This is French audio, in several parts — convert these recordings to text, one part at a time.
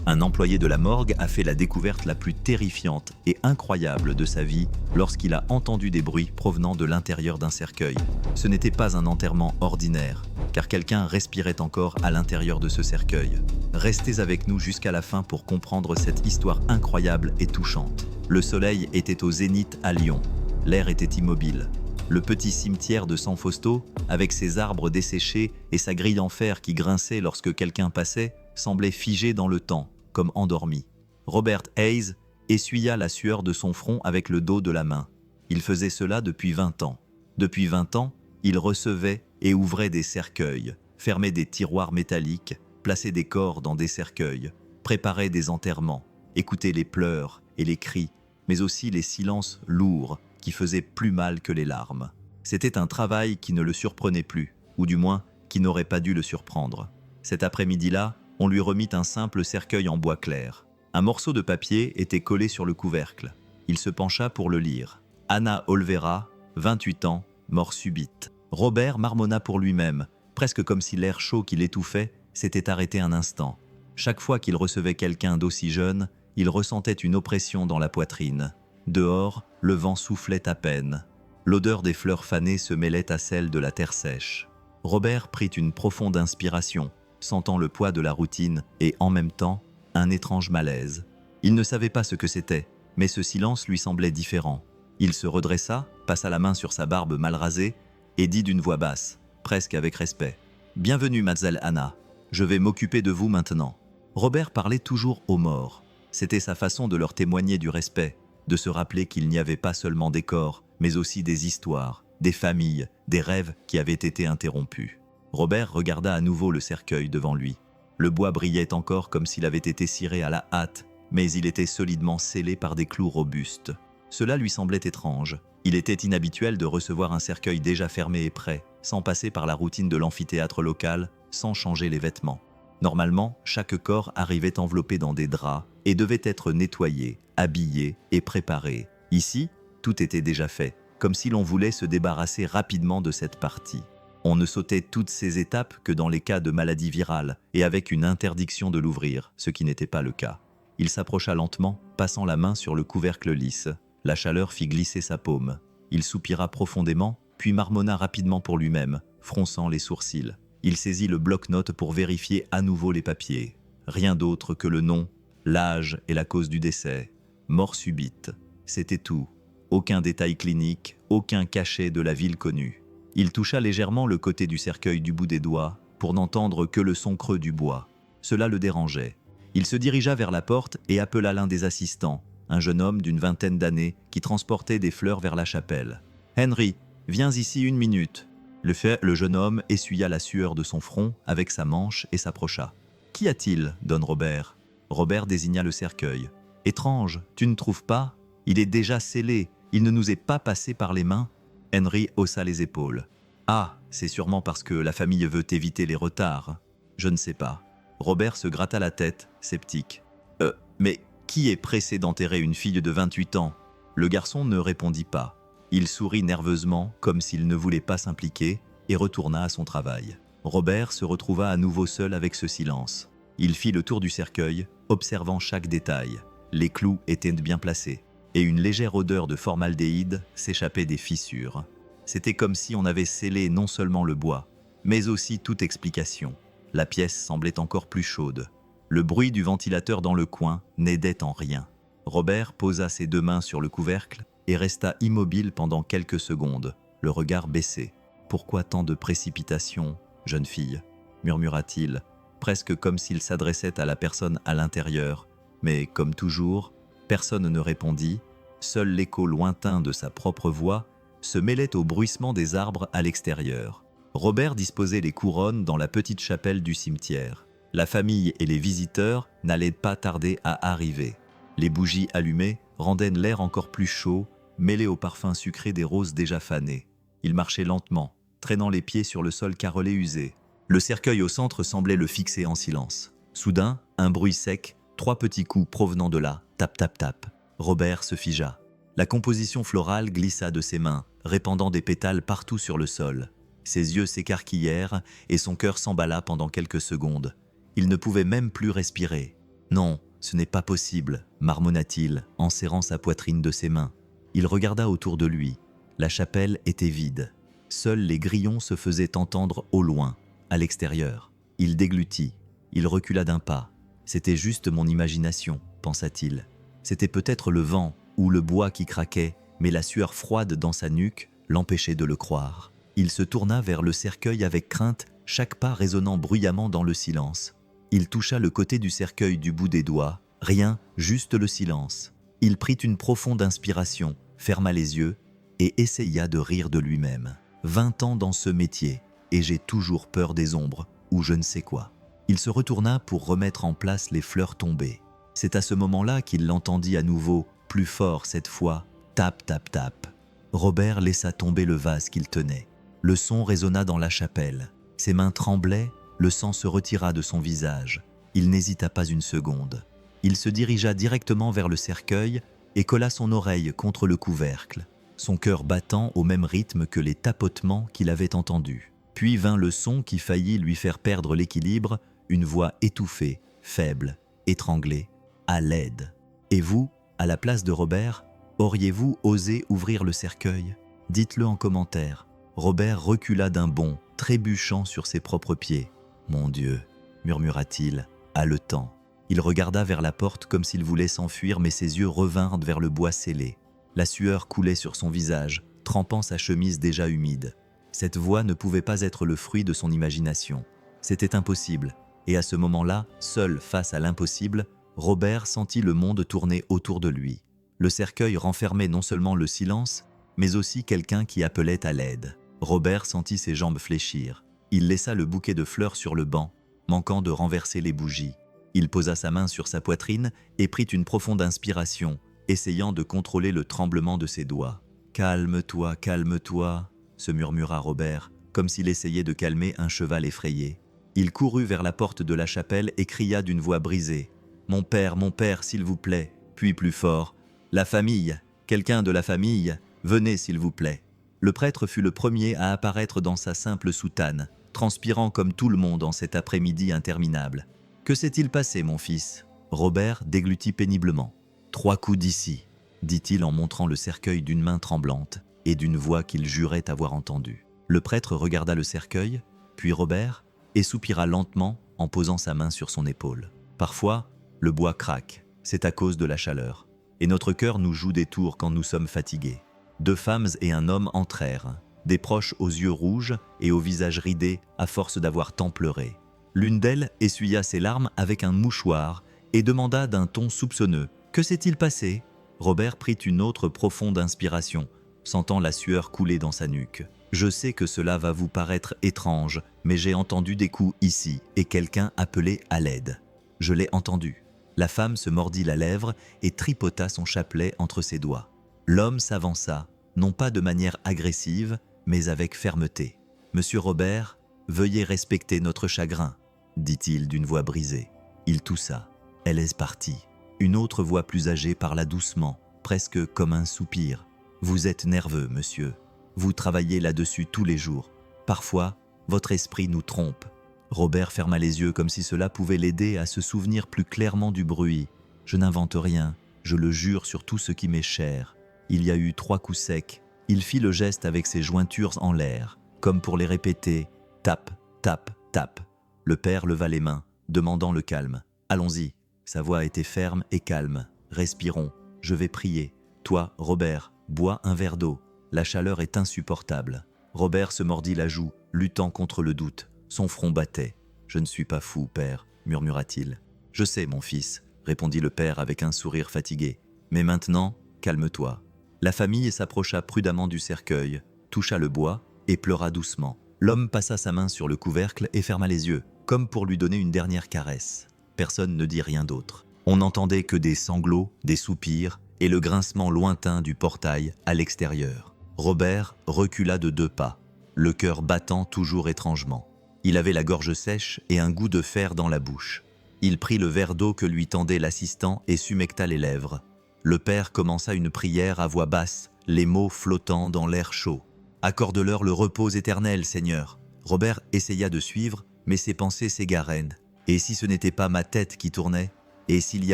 Un employé de la morgue a fait la découverte la plus terrifiante et incroyable de sa vie lorsqu'il a entendu des bruits provenant de l'intérieur d'un cercueil. Ce n'était pas un enterrement ordinaire, car quelqu'un respirait encore à l'intérieur de ce cercueil. Restez avec nous jusqu'à la fin pour comprendre cette histoire incroyable et touchante. Le soleil était au zénith à Lyon. L'air était immobile. Le petit cimetière de San Fausto, avec ses arbres desséchés et sa grille en fer qui grinçait lorsque quelqu'un passait, semblait figé dans le temps, comme endormi. Robert Hayes essuya la sueur de son front avec le dos de la main. Il faisait cela depuis 20 ans. Depuis 20 ans, il recevait et ouvrait des cercueils, fermait des tiroirs métalliques, plaçait des corps dans des cercueils, préparait des enterrements, écoutait les pleurs et les cris, mais aussi les silences lourds qui faisaient plus mal que les larmes. C'était un travail qui ne le surprenait plus, ou du moins qui n'aurait pas dû le surprendre. Cet après-midi-là, on lui remit un simple cercueil en bois clair. Un morceau de papier était collé sur le couvercle. Il se pencha pour le lire. Anna Olvera, 28 ans, mort subite. Robert marmonna pour lui-même, presque comme si l'air chaud qui l'étouffait s'était arrêté un instant. Chaque fois qu'il recevait quelqu'un d'aussi jeune, il ressentait une oppression dans la poitrine. Dehors, le vent soufflait à peine. L'odeur des fleurs fanées se mêlait à celle de la terre sèche. Robert prit une profonde inspiration, sentant le poids de la routine et, en même temps, un étrange malaise. Il ne savait pas ce que c'était, mais ce silence lui semblait différent. Il se redressa, passa la main sur sa barbe mal rasée et dit d'une voix basse, presque avec respect, « Bienvenue, mademoiselle Anna. Je vais m'occuper de vous maintenant. » Robert parlait toujours aux morts. C'était sa façon de leur témoigner du respect, de se rappeler qu'il n'y avait pas seulement des corps, mais aussi des histoires, des familles, des rêves qui avaient été interrompus. Robert regarda à nouveau le cercueil devant lui. Le bois brillait encore comme s'il avait été ciré à la hâte, mais il était solidement scellé par des clous robustes. Cela lui semblait étrange. Il était inhabituel de recevoir un cercueil déjà fermé et prêt, sans passer par la routine de l'amphithéâtre local, sans changer les vêtements. Normalement, chaque corps arrivait enveloppé dans des draps et devait être nettoyé, habillé et préparé. Ici, tout était déjà fait, comme si l'on voulait se débarrasser rapidement de cette partie. On ne sautait toutes ces étapes que dans les cas de maladie virale et avec une interdiction de l'ouvrir, ce qui n'était pas le cas. Il s'approcha lentement, passant la main sur le couvercle lisse. La chaleur fit glisser sa paume. Il soupira profondément, puis marmonna rapidement pour lui-même, fronçant les sourcils. Il saisit le bloc-notes pour vérifier à nouveau les papiers. Rien d'autre que le nom, l'âge et la cause du décès. Mort subite. C'était tout. Aucun détail clinique, aucun cachet de la ville connue. Il toucha légèrement le côté du cercueil du bout des doigts pour n'entendre que le son creux du bois. Cela le dérangeait. Il se dirigea vers la porte et appela l'un des assistants, un jeune homme d'une vingtaine d'années qui transportait des fleurs vers la chapelle. « Henry, viens ici 1 minute. » Le jeune homme essuya la sueur de son front avec sa manche et s'approcha. « Qu'y a-t-il » Don Robert. Robert désigna le cercueil. « Étrange, tu ne trouves pas? Il est déjà scellé, il ne nous est pas passé par les mains. » Henry haussa les épaules. « Ah, c'est sûrement parce que la famille veut éviter les retards. Je ne sais pas. » Robert se gratta la tête, sceptique. « Mais qui est pressé d'enterrer une fille de 28 ans ?» Le garçon ne répondit pas. Il sourit nerveusement, comme s'il ne voulait pas s'impliquer, et retourna à son travail. Robert se retrouva à nouveau seul avec ce silence. Il fit le tour du cercueil, observant chaque détail. Les clous étaient bien placés, et une légère odeur de formaldéhyde s'échappait des fissures. C'était comme si on avait scellé non seulement le bois, mais aussi toute explication. La pièce semblait encore plus chaude. Le bruit du ventilateur dans le coin n'aidait en rien. Robert posa ses 2 mains sur le couvercle et resta immobile pendant quelques secondes, le regard baissé. « Pourquoi tant de précipitation, jeune fille ?» murmura-t-il, presque comme s'il s'adressait à la personne à l'intérieur. Mais comme toujours, personne ne répondit. Seul l'écho lointain de sa propre voix se mêlait au bruissement des arbres à l'extérieur. Robert disposait les couronnes dans la petite chapelle du cimetière. La famille et les visiteurs n'allaient pas tarder à arriver. Les bougies allumées rendaient l'air encore plus chaud, mêlé au parfum sucré des roses déjà fanées. Il marchait lentement, traînant les pieds sur le sol carrelé usé. Le cercueil au centre semblait le fixer en silence. Soudain, un bruit sec, 3 petits coups provenant de là, tap tap tap. Robert se figea. La composition florale glissa de ses mains, répandant des pétales partout sur le sol. Ses yeux s'écarquillèrent et son cœur s'emballa pendant quelques secondes. Il ne pouvait même plus respirer. Non, ce n'est pas possible, marmonna-t-il en serrant sa poitrine de ses mains. Il regarda autour de lui. La chapelle était vide. Seuls les grillons se faisaient entendre au loin, à l'extérieur. Il déglutit. Il recula d'un pas. C'était juste mon imagination, pensa-t-il. C'était peut-être le vent ou le bois qui craquait, mais la sueur froide dans sa nuque l'empêchait de le croire. Il se tourna vers le cercueil avec crainte, chaque pas résonnant bruyamment dans le silence. Il toucha le côté du cercueil du bout des doigts. Rien, juste le silence. Il prit une profonde inspiration, ferma les yeux et essaya de rire de lui-même. 20 ans dans ce métier, et j'ai toujours peur des ombres, ou je ne sais quoi. Il se retourna pour remettre en place les fleurs tombées. C'est à ce moment-là qu'il l'entendit à nouveau, plus fort cette fois, tap, tap, tap. Robert laissa tomber le vase qu'il tenait. Le son résonna dans la chapelle. Ses mains tremblaient, le sang se retira de son visage. Il n'hésita pas une seconde. Il se dirigea directement vers le cercueil et colla son oreille contre le couvercle, son cœur battant au même rythme que les tapotements qu'il avait entendus. Puis vint le son qui faillit lui faire perdre l'équilibre, une voix étouffée, faible, étranglée, à l'aide. Et vous, à la place de Robert, auriez-vous osé ouvrir le cercueil? Dites-le en commentaire. Robert recula d'un bond, trébuchant sur ses propres pieds. « Mon Dieu !» murmura-t-il, haletant. Il regarda vers la porte comme s'il voulait s'enfuir, mais ses yeux revinrent vers le bois scellé. La sueur coulait sur son visage, trempant sa chemise déjà humide. Cette voix ne pouvait pas être le fruit de son imagination. C'était impossible, et à ce moment-là, seul face à l'impossible, Robert sentit le monde tourner autour de lui. Le cercueil renfermait non seulement le silence, mais aussi quelqu'un qui appelait à l'aide. Robert sentit ses jambes fléchir. Il laissa le bouquet de fleurs sur le banc, manquant de renverser les bougies. Il posa sa main sur sa poitrine et prit une profonde inspiration, essayant de contrôler le tremblement de ses doigts. « Calme-toi, calme-toi » se murmura Robert, comme s'il essayait de calmer un cheval effrayé. Il courut vers la porte de la chapelle et cria d'une voix brisée. « Mon père, s'il vous plaît » puis plus fort. « La famille, quelqu'un de la famille, venez s'il vous plaît » Le prêtre fut le premier à apparaître dans sa simple soutane, transpirant comme tout le monde en cet après-midi interminable. « Que s'est-il passé, mon fils » Robert déglutit péniblement. « 3 coups d'ici » dit-il en montrant le cercueil d'une main tremblante et d'une voix qu'il jurait avoir entendue. Le prêtre regarda le cercueil, puis Robert, et soupira lentement en posant sa main sur son épaule. Parfois, le bois craque, c'est à cause de la chaleur, et notre cœur nous joue des tours quand nous sommes fatigués. 2 femmes et un homme entrèrent, des proches aux yeux rouges et au visage ridé à force d'avoir tant pleuré. L'une d'elles essuya ses larmes avec un mouchoir et demanda d'un ton soupçonneux « Que s'est-il passé ?» Robert prit une autre profonde inspiration, sentant la sueur couler dans sa nuque. « Je sais que cela va vous paraître étrange, mais j'ai entendu des coups ici et quelqu'un appelait à l'aide. Je l'ai entendu. » La femme se mordit la lèvre et tripota son chapelet entre ses doigts. L'homme s'avança, non pas de manière agressive, mais avec fermeté. « Monsieur Robert, veuillez respecter notre chagrin, » dit-il d'une voix brisée. Il toussa. Elle est partie. Une autre voix plus âgée parla doucement, presque comme un soupir. « Vous êtes nerveux, monsieur. Vous travaillez là-dessus tous les jours. Parfois, votre esprit nous trompe. » Robert ferma les yeux comme si cela pouvait l'aider à se souvenir plus clairement du bruit. « Je n'invente rien, je le jure sur tout ce qui m'est cher. » Il y a eu 3 coups secs. Il fit le geste avec ses jointures en l'air, comme pour les répéter. Tap, tap, tap. Le père leva les mains, demandant le calme. « Allons-y. » Sa voix était ferme et calme. « Respirons. Je vais prier. Toi, Robert, bois un verre d'eau. La chaleur est insupportable. » Robert se mordit la joue, luttant contre le doute. Son front battait. « Je ne suis pas fou, père, » murmura-t-il. « Je sais, mon fils, » répondit le père avec un sourire fatigué. « Mais maintenant, calme-toi. » La famille s'approcha prudemment du cercueil, toucha le bois et pleura doucement. L'homme passa sa main sur le couvercle et ferma les yeux, comme pour lui donner une dernière caresse. Personne ne dit rien d'autre. On n'entendait que des sanglots, des soupirs et le grincement lointain du portail à l'extérieur. Robert recula de 2 pas, le cœur battant toujours étrangement. Il avait la gorge sèche et un goût de fer dans la bouche. Il prit le verre d'eau que lui tendait l'assistant et s'humecta les lèvres. Le père commença une prière à voix basse, les mots flottant dans l'air chaud. « Accorde-leur le repos éternel, Seigneur !» Robert essaya de suivre, mais ses pensées s'égarèrent. « Et si ce n'était pas ma tête qui tournait ?» Et s'il y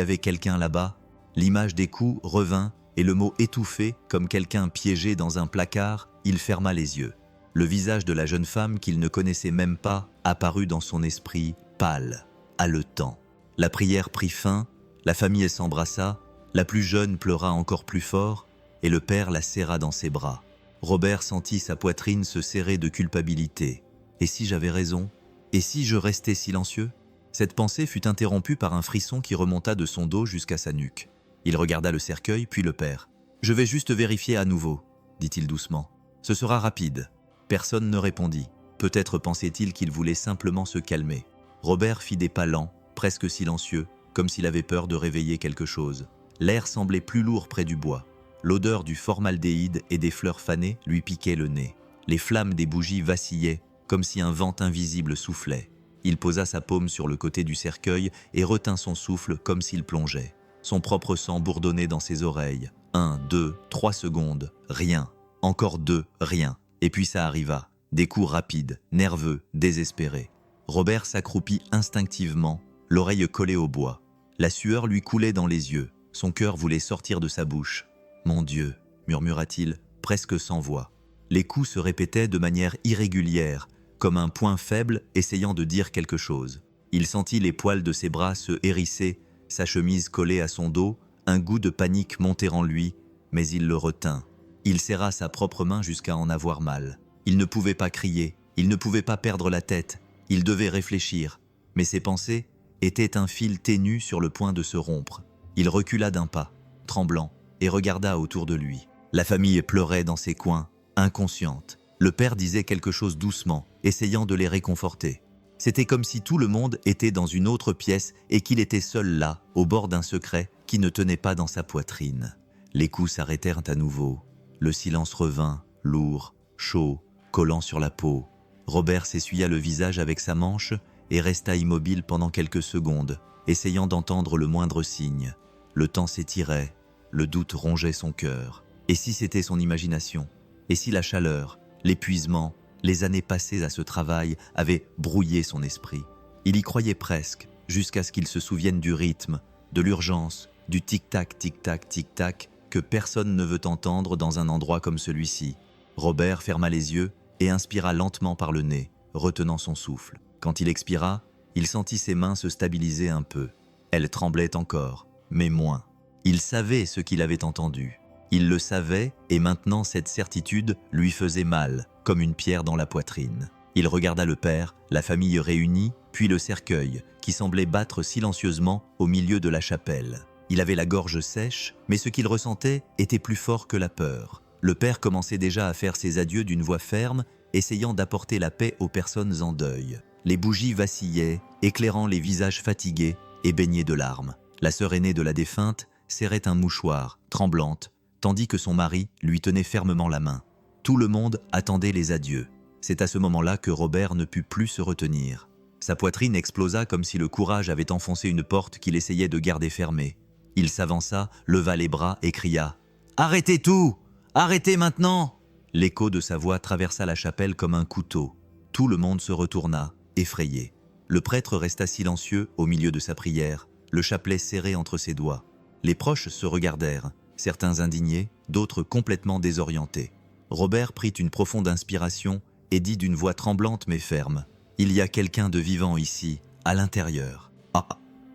avait quelqu'un là-bas? L'image des coups revint et le mot étouffé, comme quelqu'un piégé dans un placard, il ferma les yeux. Le visage de la jeune femme qu'il ne connaissait même pas apparut dans son esprit, pâle, haletant. La prière prit fin, la famille s'embrassa, la plus jeune pleura encore plus fort et le père la serra dans ses bras. Robert sentit sa poitrine se serrer de culpabilité. Et si j'avais raison? Et si je restais silencieux? Cette pensée fut interrompue par un frisson qui remonta de son dos jusqu'à sa nuque. Il regarda le cercueil, puis le père. « Je vais juste vérifier à nouveau, » dit-il doucement. « Ce sera rapide. » Personne ne répondit. Peut-être pensait-il qu'il voulait simplement se calmer. Robert fit des pas lents, presque silencieux, comme s'il avait peur de réveiller quelque chose. L'air semblait plus lourd près du bois. L'odeur du formaldéhyde et des fleurs fanées lui piquait le nez. Les flammes des bougies vacillaient, comme si un vent invisible soufflait. Il posa sa paume sur le côté du cercueil et retint son souffle comme s'il plongeait. Son propre sang bourdonnait dans ses oreilles. 1, 2, 3 secondes, rien. Encore 2, rien. Et puis ça arriva. Des coups rapides, nerveux, désespérés. Robert s'accroupit instinctivement, l'oreille collée au bois. La sueur lui coulait dans les yeux. Son cœur voulait sortir de sa bouche. « Mon Dieu !» murmura-t-il, presque sans voix. Les coups se répétaient de manière irrégulière, comme un point faible essayant de dire quelque chose. Il sentit les poils de ses bras se hérisser, sa chemise collée à son dos, un goût de panique monter en lui, mais il le retint. Il serra sa propre main jusqu'à en avoir mal. Il ne pouvait pas crier, il ne pouvait pas perdre la tête, il devait réfléchir. Mais ses pensées étaient un fil ténu sur le point de se rompre. Il recula d'un pas, tremblant, et regarda autour de lui. La famille pleurait dans ses coins, inconsciente. Le père disait quelque chose doucement, essayant de les réconforter. C'était comme si tout le monde était dans une autre pièce et qu'il était seul là, au bord d'un secret qui ne tenait pas dans sa poitrine. Les coups s'arrêtèrent à nouveau. Le silence revint, lourd, chaud, collant sur la peau. Robert s'essuya le visage avec sa manche et resta immobile pendant quelques secondes, essayant d'entendre le moindre signe. Le temps s'étirait, le doute rongeait son cœur. Et si c'était son imagination? Et si la chaleur, l'épuisement, les années passées à ce travail avaient brouillé son esprit? Il y croyait presque, jusqu'à ce qu'il se souvienne du rythme, de l'urgence, du tic-tac, tic-tac, tic-tac, que personne ne veut entendre dans un endroit comme celui-ci. Robert ferma les yeux et inspira lentement par le nez, retenant son souffle. Quand il expira, il sentit ses mains se stabiliser un peu. Elles tremblaient encore, mais moins. Il savait ce qu'il avait entendu. Il le savait et maintenant cette certitude lui faisait mal, comme une pierre dans la poitrine. Il regarda le père, la famille réunie, puis le cercueil, qui semblait battre silencieusement au milieu de la chapelle. Il avait la gorge sèche, mais ce qu'il ressentait était plus fort que la peur. Le père commençait déjà à faire ses adieux d'une voix ferme, essayant d'apporter la paix aux personnes en deuil. Les bougies vacillaient, éclairant les visages fatigués et baignés de larmes. La sœur aînée de la défunte serrait un mouchoir, tremblante, tandis que son mari lui tenait fermement la main. Tout le monde attendait les adieux. C'est à ce moment-là que Robert ne put plus se retenir. Sa poitrine explosa comme si le courage avait enfoncé une porte qu'il essayait de garder fermée. Il s'avança, leva les bras et cria « Arrêtez tout! Arrêtez maintenant !» L'écho de sa voix traversa la chapelle comme un couteau. Tout le monde se retourna, effrayé. Le prêtre resta silencieux au milieu de sa prière, le chapelet serré entre ses doigts. Les proches se regardèrent, certains indignés, d'autres complètement désorientés. Robert prit une profonde inspiration et dit d'une voix tremblante mais ferme « Il y a quelqu'un de vivant ici, à l'intérieur. » Ah,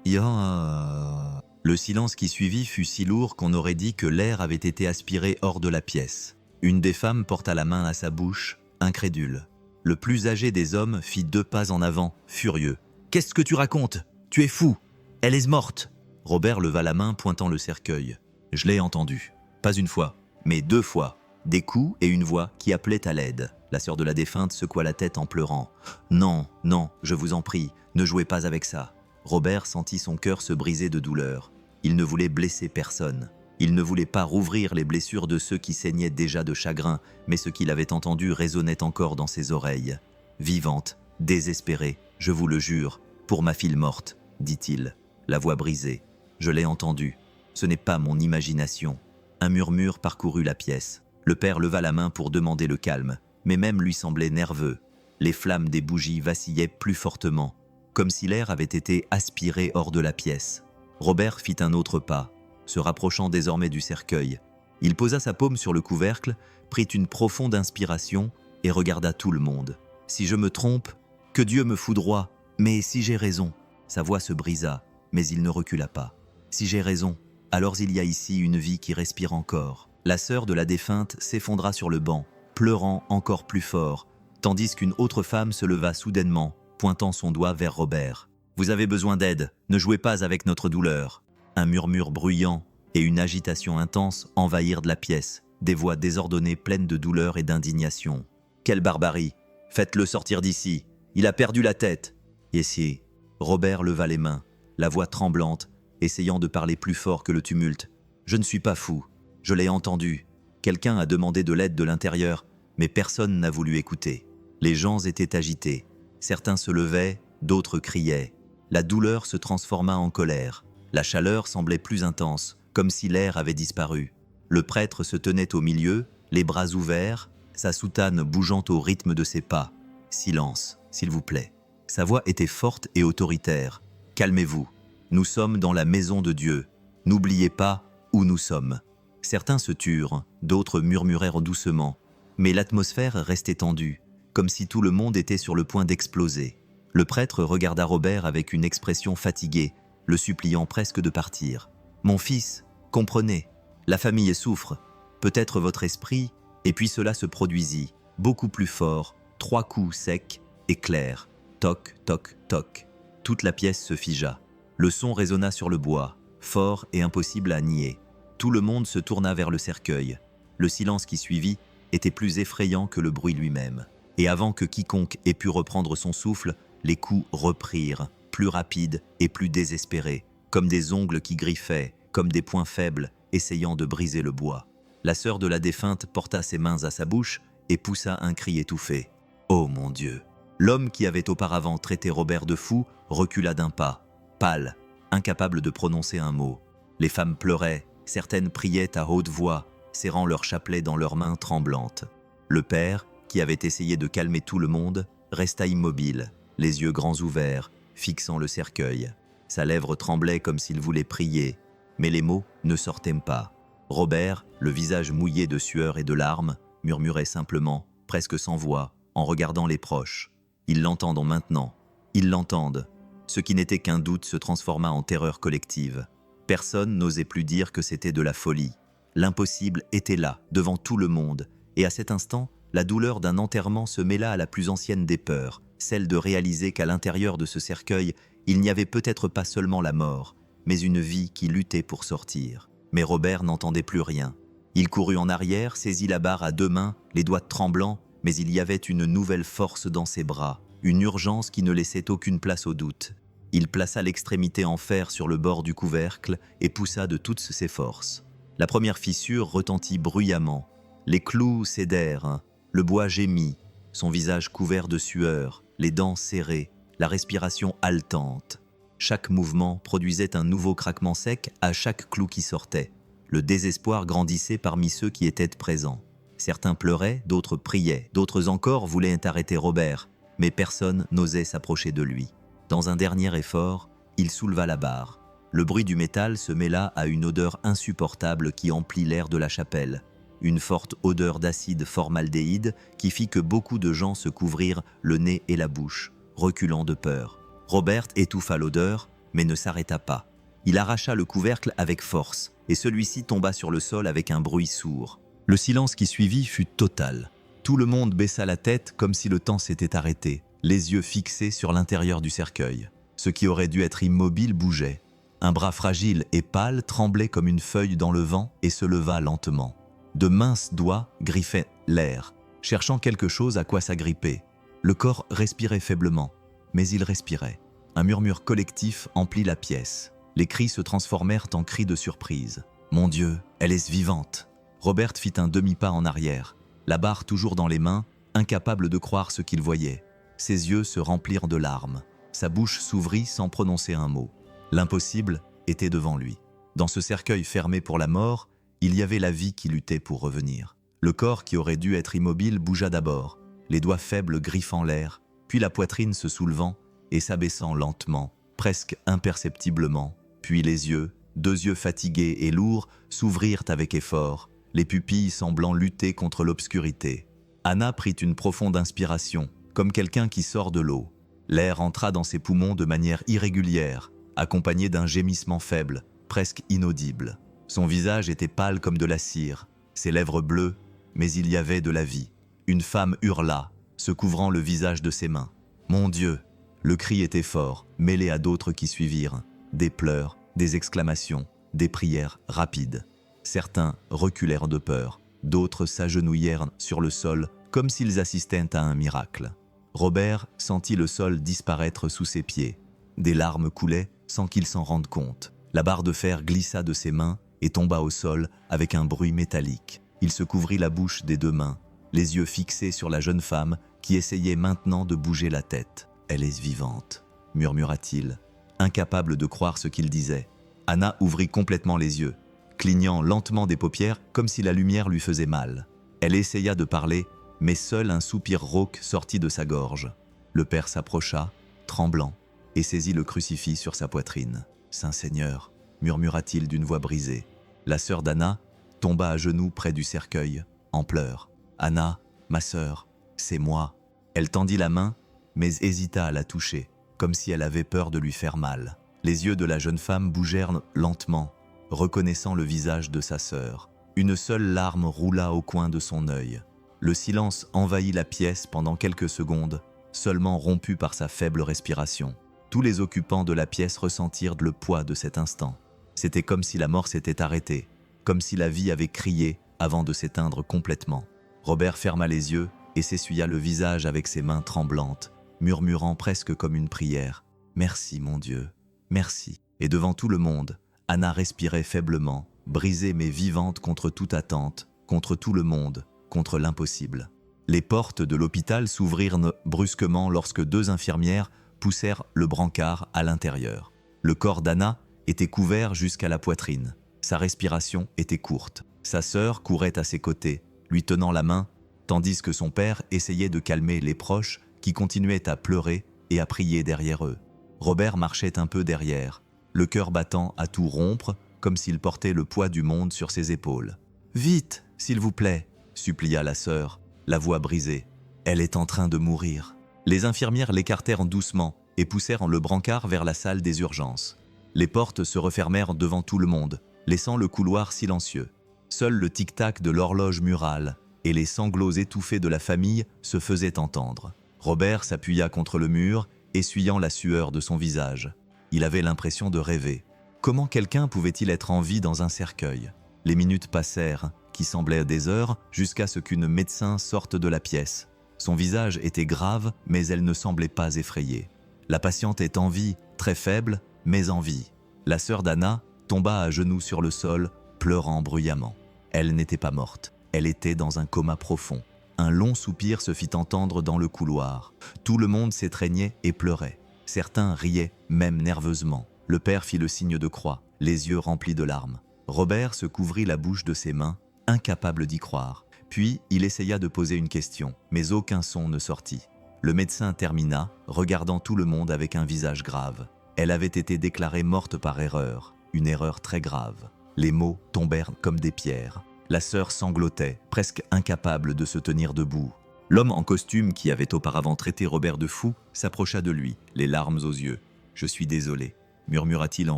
ya. Le silence qui suivit fut si lourd qu'on aurait dit que l'air avait été aspiré hors de la pièce. Une des femmes porta la main à sa bouche, incrédule. Le plus âgé des hommes fit 2 pas en avant, furieux. « Qu'est-ce que tu racontes? Tu es fou! Elle est morte !» Robert leva la main pointant le cercueil. « Je l'ai entendu. Pas une fois, mais 2 fois. Des coups et une voix qui appelait à l'aide. » La sœur de la défunte secoua la tête en pleurant. « Non, non, je vous en prie, ne jouez pas avec ça. » Robert sentit son cœur se briser de douleur. Il ne voulait blesser personne. Il ne voulait pas rouvrir les blessures de ceux qui saignaient déjà de chagrin, mais ce qu'il avait entendu résonnait encore dans ses oreilles. « Vivante, désespérée, je vous le jure, pour ma fille morte, » dit-il, la voix brisée. « Je l'ai entendu. Ce n'est pas mon imagination. » Un murmure parcourut la pièce. Le père leva la main pour demander le calme, mais même lui semblait nerveux. Les flammes des bougies vacillaient plus fortement, comme si l'air avait été aspiré hors de la pièce. Robert fit un autre pas, se rapprochant désormais du cercueil. Il posa sa paume sur le couvercle, prit une profonde inspiration et regarda tout le monde. « Si je me trompe, que Dieu me foudroie, mais si j'ai raison. » Sa voix se brisa, mais il ne recula pas. « Si j'ai raison, alors il y a ici une vie qui respire encore. » La sœur de la défunte s'effondra sur le banc, pleurant encore plus fort, tandis qu'une autre femme se leva soudainement, pointant son doigt vers Robert. « Vous avez besoin d'aide, ne jouez pas avec notre douleur. » Un murmure bruyant et une agitation intense envahirent de la pièce, des voix désordonnées pleines de douleur et d'indignation. « Quelle barbarie! Faites-le sortir d'ici! Il a perdu la tête !» Et si Robert leva les mains, la voix tremblante, essayant de parler plus fort que le tumulte. « Je ne suis pas fou, je l'ai entendu. Quelqu'un a demandé de l'aide de l'intérieur, mais personne n'a voulu écouter. » Les gens étaient agités. Certains se levaient, d'autres criaient. La douleur se transforma en colère. La chaleur semblait plus intense, comme si l'air avait disparu. Le prêtre se tenait au milieu, les bras ouverts, sa soutane bougeant au rythme de ses pas. « Silence, s'il vous plaît. » Sa voix était forte et autoritaire. « Calmez-vous. Nous sommes dans la maison de Dieu. N'oubliez pas où nous sommes. » Certains se turent, d'autres murmurèrent doucement. Mais l'atmosphère restait tendue, comme si tout le monde était sur le point d'exploser. Le prêtre regarda Robert avec une expression fatiguée, le suppliant presque de partir. « Mon fils, comprenez, la famille souffre, peut-être votre esprit. » Et puis cela se produisit, beaucoup plus fort, 3 coups secs et clairs. Toc, toc, toc. Toute la pièce se figea. Le son résonna sur le bois, fort et impossible à nier. Tout le monde se tourna vers le cercueil. Le silence qui suivit était plus effrayant que le bruit lui-même. Et avant que quiconque ait pu reprendre son souffle, les coups reprirent, plus rapides et plus désespérés, comme des ongles qui griffaient, comme des poings faibles, essayant de briser le bois. La sœur de la défunte porta ses mains à sa bouche et poussa un cri étouffé. « Oh mon Dieu !» L'homme qui avait auparavant traité Robert de fou recula d'un pas, pâle, incapable de prononcer un mot. Les femmes pleuraient, certaines priaient à haute voix, serrant leur chapelet dans leurs mains tremblantes. Le père, qui avait essayé de calmer tout le monde, resta immobile, les yeux grands ouverts, fixant le cercueil. Sa lèvre tremblait comme s'il voulait prier, mais les mots ne sortaient pas. Robert, le visage mouillé de sueur et de larmes, murmurait simplement, presque sans voix, en regardant les proches. « Ils l'entendent maintenant, ils l'entendent. » Ce qui n'était qu'un doute se transforma en terreur collective. Personne n'osait plus dire que c'était de la folie. L'impossible était là, devant tout le monde, et à cet instant, la douleur d'un enterrement se mêla à la plus ancienne des peurs, celle de réaliser qu'à l'intérieur de ce cercueil, il n'y avait peut-être pas seulement la mort, mais une vie qui luttait pour sortir. Mais Robert n'entendait plus rien. Il courut en arrière, saisit la barre à 2 mains, les doigts tremblants, mais il y avait une nouvelle force dans ses bras, une urgence qui ne laissait aucune place au doute. Il plaça l'extrémité en fer sur le bord du couvercle et poussa de toutes ses forces. La première fissure retentit bruyamment. Les clous cédèrent, le bois gémit, son visage couvert de sueur, les dents serrées, la respiration haletante. Chaque mouvement produisait un nouveau craquement sec à chaque clou qui sortait. Le désespoir grandissait parmi ceux qui étaient présents. Certains pleuraient, d'autres priaient, d'autres encore voulaient arrêter Robert, mais personne n'osait s'approcher de lui. Dans un dernier effort, il souleva la barre. Le bruit du métal se mêla à une odeur insupportable qui emplit l'air de la chapelle. Une forte odeur d'acide formaldéhyde qui fit que beaucoup de gens se couvrirent le nez et la bouche, reculant de peur. Robert étouffa l'odeur, mais ne s'arrêta pas. Il arracha le couvercle avec force, et celui-ci tomba sur le sol avec un bruit sourd. Le silence qui suivit fut total. Tout le monde baissa la tête comme si le temps s'était arrêté, les yeux fixés sur l'intérieur du cercueil. Ce qui aurait dû être immobile bougeait. Un bras fragile et pâle tremblait comme une feuille dans le vent et se leva lentement. De minces doigts griffaient l'air, cherchant quelque chose à quoi s'agripper. Le corps respirait faiblement, mais il respirait. Un murmure collectif emplit la pièce. Les cris se transformèrent en cris de surprise. « Mon Dieu, elle est vivante !» Robert fit un demi-pas en arrière, la barre toujours dans les mains, incapable de croire ce qu'il voyait. Ses yeux se remplirent de larmes. Sa bouche s'ouvrit sans prononcer un mot. L'impossible était devant lui. Dans ce cercueil fermé pour la mort, il y avait la vie qui luttait pour revenir. Le corps qui aurait dû être immobile bougea d'abord, les doigts faibles griffant l'air, puis la poitrine se soulevant et s'abaissant lentement, presque imperceptiblement, Puis les yeux, 2 yeux fatigués et lourds, s'ouvrirent avec effort, les pupilles semblant lutter contre l'obscurité. Anna prit une profonde inspiration, comme quelqu'un qui sort de l'eau. L'air entra dans ses poumons de manière irrégulière, accompagné d'un gémissement faible, presque inaudible. Son visage était pâle comme de la cire, ses lèvres bleues, mais il y avait de la vie. Une femme hurla, se couvrant le visage de ses mains. « Mon Dieu !» Le cri était fort, mêlé à d'autres qui suivirent. Des pleurs, des exclamations, des prières rapides. Certains reculèrent de peur, d'autres s'agenouillèrent sur le sol comme s'ils assistaient à un miracle. Robert sentit le sol disparaître sous ses pieds. Des larmes coulaient sans qu'il s'en rende compte. La barre de fer glissa de ses mains et tomba au sol avec un bruit métallique. Il se couvrit la bouche des 2 mains, les yeux fixés sur la jeune femme qui essayait maintenant de bouger la tête. « Elle est vivante », murmura-t-il, incapable de croire ce qu'il disait. Anna ouvrit complètement les yeux, clignant lentement des paupières comme si la lumière lui faisait mal. Elle essaya de parler, mais seul un soupir rauque sortit de sa gorge. Le père s'approcha, tremblant, et saisit le crucifix sur sa poitrine. « Saint Seigneur », murmura-t-il d'une voix brisée. La sœur d'Anna tomba à genoux près du cercueil, en pleurs. « Anna, ma sœur, c'est moi. » Elle tendit la main, mais hésita à la toucher, comme si elle avait peur de lui faire mal. Les yeux de la jeune femme bougèrent lentement, reconnaissant le visage de sa sœur. Une seule larme roula au coin de son œil. Le silence envahit la pièce pendant quelques secondes, seulement rompu par sa faible respiration. Tous les occupants de la pièce ressentirent le poids de cet instant. C'était comme si la mort s'était arrêtée, comme si la vie avait crié avant de s'éteindre complètement. Robert ferma les yeux et s'essuya le visage avec ses mains tremblantes, murmurant presque comme une prière. « Merci, mon Dieu, merci. » Et devant tout le monde, Anna respirait faiblement, brisée mais vivante contre toute attente, contre tout le monde, contre l'impossible. Les portes de l'hôpital s'ouvrirent brusquement lorsque 2 infirmières poussèrent le brancard à l'intérieur. Le corps d'Anna était couvert jusqu'à la poitrine. Sa respiration était courte. Sa sœur courait à ses côtés, lui tenant la main, tandis que son père essayait de calmer les proches qui continuaient à pleurer et à prier derrière eux. Robert marchait un peu derrière, le cœur battant à tout rompre, comme s'il portait le poids du monde sur ses épaules. « Vite, s'il vous plaît !» supplia la sœur, la voix brisée. « Elle est en train de mourir. » Les infirmières l'écartèrent doucement et poussèrent le brancard vers la salle des urgences. Les portes se refermèrent devant tout le monde, laissant le couloir silencieux. Seul le tic-tac de l'horloge murale et les sanglots étouffés de la famille se faisaient entendre. Robert s'appuya contre le mur, essuyant la sueur de son visage. Il avait l'impression de rêver. Comment quelqu'un pouvait-il être en vie dans un cercueil? Les minutes passèrent, qui semblaient des heures, jusqu'à ce qu'une médecin sorte de la pièce. Son visage était grave, mais elle ne semblait pas effrayée. La patiente est en vie, très faible, mais en vie. La sœur d'Anna tomba à genoux sur le sol, pleurant bruyamment. Elle n'était pas morte, elle était dans un coma profond. Un long soupir se fit entendre dans le couloir. Tout le monde s'étreignait et pleurait. Certains riaient, même nerveusement. Le père fit le signe de croix, les yeux remplis de larmes. Robert se couvrit la bouche de ses mains, incapable d'y croire. Puis, il essaya de poser une question, mais aucun son ne sortit. Le médecin termina, regardant tout le monde avec un visage grave. Elle avait été déclarée morte par erreur, une erreur très grave. Les mots tombèrent comme des pierres. La sœur sanglotait, presque incapable de se tenir debout. L'homme en costume qui avait auparavant traité Robert de fou s'approcha de lui, les larmes aux yeux. « Je suis désolé », murmura-t-il en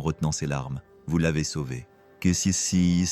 retenant ses larmes. « Vous l'avez sauvé. » « Que si...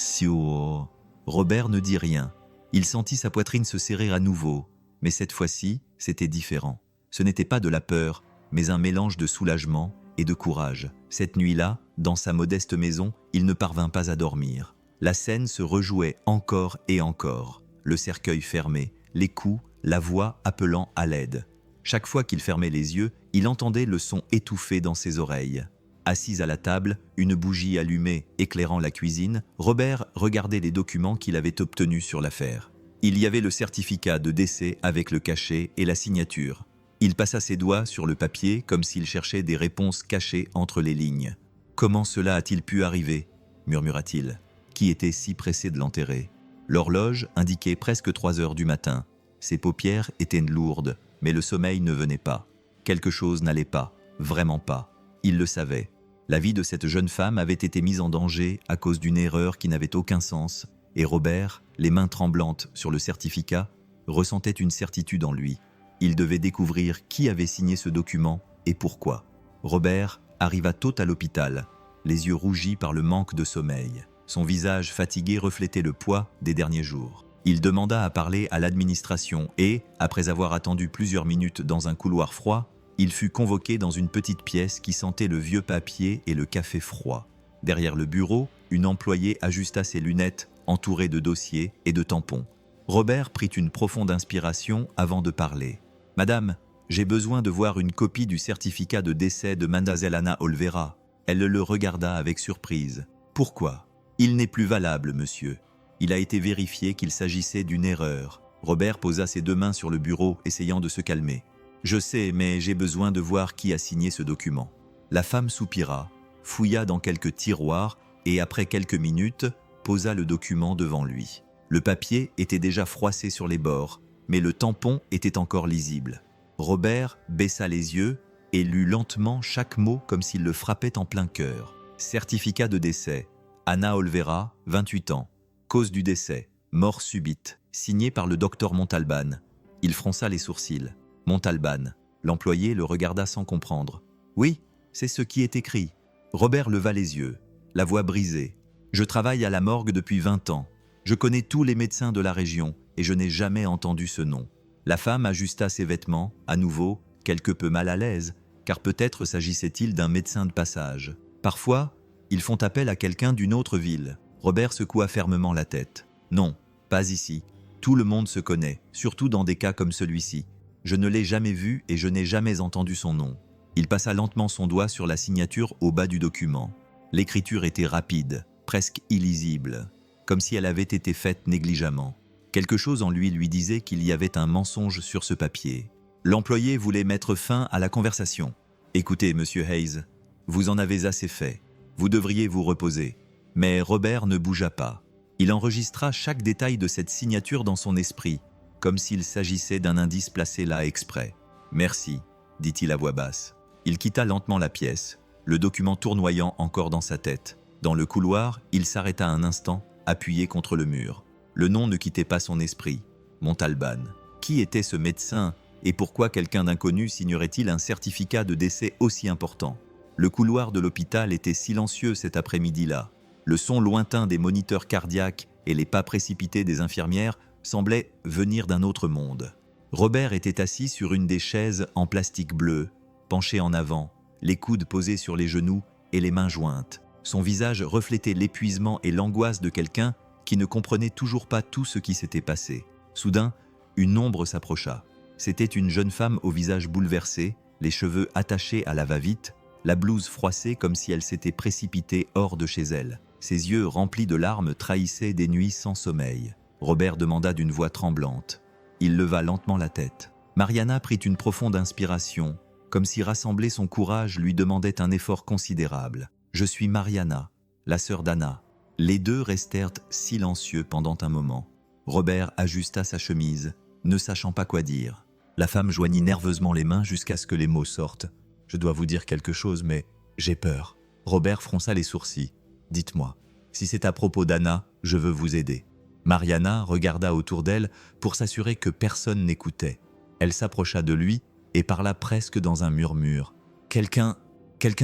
Robert ne dit rien. Il sentit sa poitrine se serrer à nouveau, mais cette fois-ci, c'était différent. Ce n'était pas de la peur, mais un mélange de soulagement et de courage. Cette nuit-là, dans sa modeste maison, il ne parvint pas à dormir. La scène se rejouait encore et encore. Le cercueil fermé, les coups, la voix appelant à l'aide. Chaque fois qu'il fermait les yeux, il entendait le son étouffé dans ses oreilles. Assis à la table, une bougie allumée éclairant la cuisine, Robert regardait les documents qu'il avait obtenus sur l'affaire. Il y avait le certificat de décès avec le cachet et la signature. Il passa ses doigts sur le papier comme s'il cherchait des réponses cachées entre les lignes. « Comment cela a-t-il pu arriver ?» murmura-t-il. Qui était si pressé de l'enterrer? L'horloge indiquait presque 3 heures du matin. Ses paupières étaient lourdes, mais le sommeil ne venait pas. Quelque chose n'allait pas, vraiment pas. Il le savait. La vie de cette jeune femme avait été mise en danger à cause d'une erreur qui n'avait aucun sens, et Robert, les mains tremblantes sur le certificat, ressentait une certitude en lui. Il devait découvrir qui avait signé ce document et pourquoi. Robert arriva tôt à l'hôpital, les yeux rougis par le manque de sommeil. Son visage fatigué reflétait le poids des derniers jours. Il demanda à parler à l'administration et, après avoir attendu plusieurs minutes dans un couloir froid, il fut convoqué dans une petite pièce qui sentait le vieux papier et le café froid. Derrière le bureau, une employée ajusta ses lunettes entourées de dossiers et de tampons. Robert prit une profonde inspiration avant de parler. « Madame, j'ai besoin de voir une copie du certificat de décès de Mademoiselle Anna Olvera. » Elle le regarda avec surprise. « Pourquoi ? Il n'est plus valable, monsieur. Il a été vérifié qu'il s'agissait d'une erreur. » Robert posa ses deux mains sur le bureau, essayant de se calmer. « Je sais, mais j'ai besoin de voir qui a signé ce document. » La femme soupira, fouilla dans quelques tiroirs et, après quelques minutes, posa le document devant lui. Le papier était déjà froissé sur les bords, mais le tampon était encore lisible. Robert baissa les yeux et lut lentement chaque mot comme s'il le frappait en plein cœur. Certificat de décès. Anna Olvera, 28 ans. Cause du décès. Mort subite. Signé par le docteur Montalban. Il fronça les sourcils. Montalban. L'employé le regarda sans comprendre. « Oui, c'est ce qui est écrit. » Robert leva les yeux, la voix brisée. « Je travaille à la morgue depuis 20 ans. Je connais tous les médecins de la région et je n'ai jamais entendu ce nom. » La femme ajusta ses vêtements, à nouveau, quelque peu mal à l'aise, car peut-être s'agissait-il d'un médecin de passage. Parfois, ils font appel à quelqu'un d'une autre ville. Robert secoua fermement la tête. « Non, pas ici. Tout le monde se connaît, surtout dans des cas comme celui-ci. Je ne l'ai jamais vu et je n'ai jamais entendu son nom. » Il passa lentement son doigt sur la signature au bas du document. L'écriture était rapide, presque illisible, comme si elle avait été faite négligemment. Quelque chose en lui disait qu'il y avait un mensonge sur ce papier. L'employé voulait mettre fin à la conversation. « Écoutez, monsieur Hayes, vous en avez assez fait. Vous devriez vous reposer. » Mais Robert ne bougea pas. Il enregistra chaque détail de cette signature dans son esprit, comme s'il s'agissait d'un indice placé là exprès. « Merci, » dit-il à voix basse. Il quitta lentement la pièce, le document tournoyant encore dans sa tête. Dans le couloir, il s'arrêta un instant, appuyé contre le mur. Le nom ne quittait pas son esprit. Montalban. Qui était ce médecin et pourquoi quelqu'un d'inconnu signerait-il un certificat de décès aussi important? Le couloir de l'hôpital était silencieux cet après-midi-là. Le son lointain des moniteurs cardiaques et les pas précipités des infirmières semblaient venir d'un autre monde. Robert était assis sur une des chaises en plastique bleu, penché en avant, les coudes posés sur les genoux et les mains jointes. Son visage reflétait l'épuisement et l'angoisse de quelqu'un qui ne comprenait toujours pas tout ce qui s'était passé. Soudain, une ombre s'approcha. C'était une jeune femme au visage bouleversé, les cheveux attachés à la va-vite, la blouse froissée comme si elle s'était précipitée hors de chez elle. Ses yeux remplis de larmes trahissaient des nuits sans sommeil. Robert demanda d'une voix tremblante. Il leva lentement la tête. Mariana prit une profonde inspiration, comme si rassembler son courage lui demandait un effort considérable. « Je suis Mariana, la sœur d'Anna. » Les deux restèrent silencieux pendant un moment. Robert ajusta sa chemise, ne sachant pas quoi dire. La femme joignit nerveusement les mains jusqu'à ce que les mots sortent. « Je dois vous dire quelque chose, mais j'ai peur. » Robert fronça les sourcils. « Dites-moi, si c'est à propos d'Anna, je veux vous aider. » Mariana regarda autour d'elle pour s'assurer que personne n'écoutait. Elle s'approcha de lui et parla presque dans un murmure. « Quelqu'un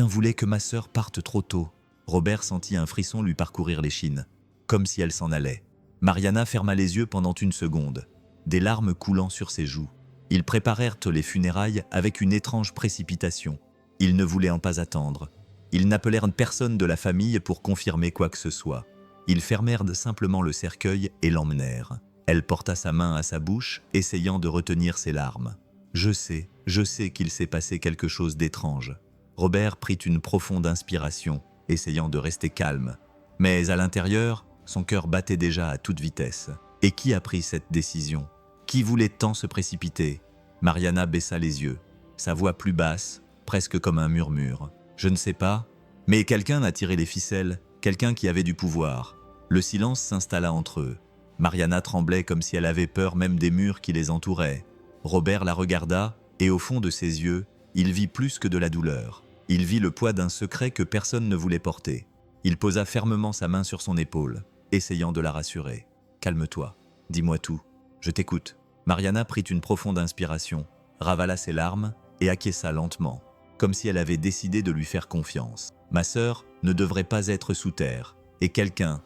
voulait que ma sœur parte trop tôt. » Robert sentit un frisson lui parcourir l'échine, comme si elle s'en allait. Mariana ferma les yeux pendant une seconde, des larmes coulant sur ses joues. Ils préparèrent les funérailles avec une étrange précipitation. Ils ne voulaient en pas attendre. Ils n'appelèrent personne de la famille pour confirmer quoi que ce soit. Ils fermèrent simplement le cercueil et l'emmenèrent. Elle porta sa main à sa bouche, essayant de retenir ses larmes. « Je sais qu'il s'est passé quelque chose d'étrange. » Robert prit une profonde inspiration, essayant de rester calme. Mais à l'intérieur, son cœur battait déjà à toute vitesse. Et qui a pris cette décision? Qui voulait tant se précipiter? Mariana baissa les yeux, sa voix plus basse, presque comme un murmure. « Je ne sais pas, mais quelqu'un a tiré les ficelles, quelqu'un qui avait du pouvoir. » Le silence s'installa entre eux. Mariana tremblait comme si elle avait peur même des murs qui les entouraient. Robert la regarda, et au fond de ses yeux, il vit plus que de la douleur. Il vit le poids d'un secret que personne ne voulait porter. Il posa fermement sa main sur son épaule, essayant de la rassurer. « Calme-toi, dis-moi tout, je t'écoute. » Mariana prit une profonde inspiration, ravala ses larmes et acquiesça lentement, comme si elle avait décidé de lui faire confiance. Ma sœur ne devrait pas être sous terre, et quelqu'un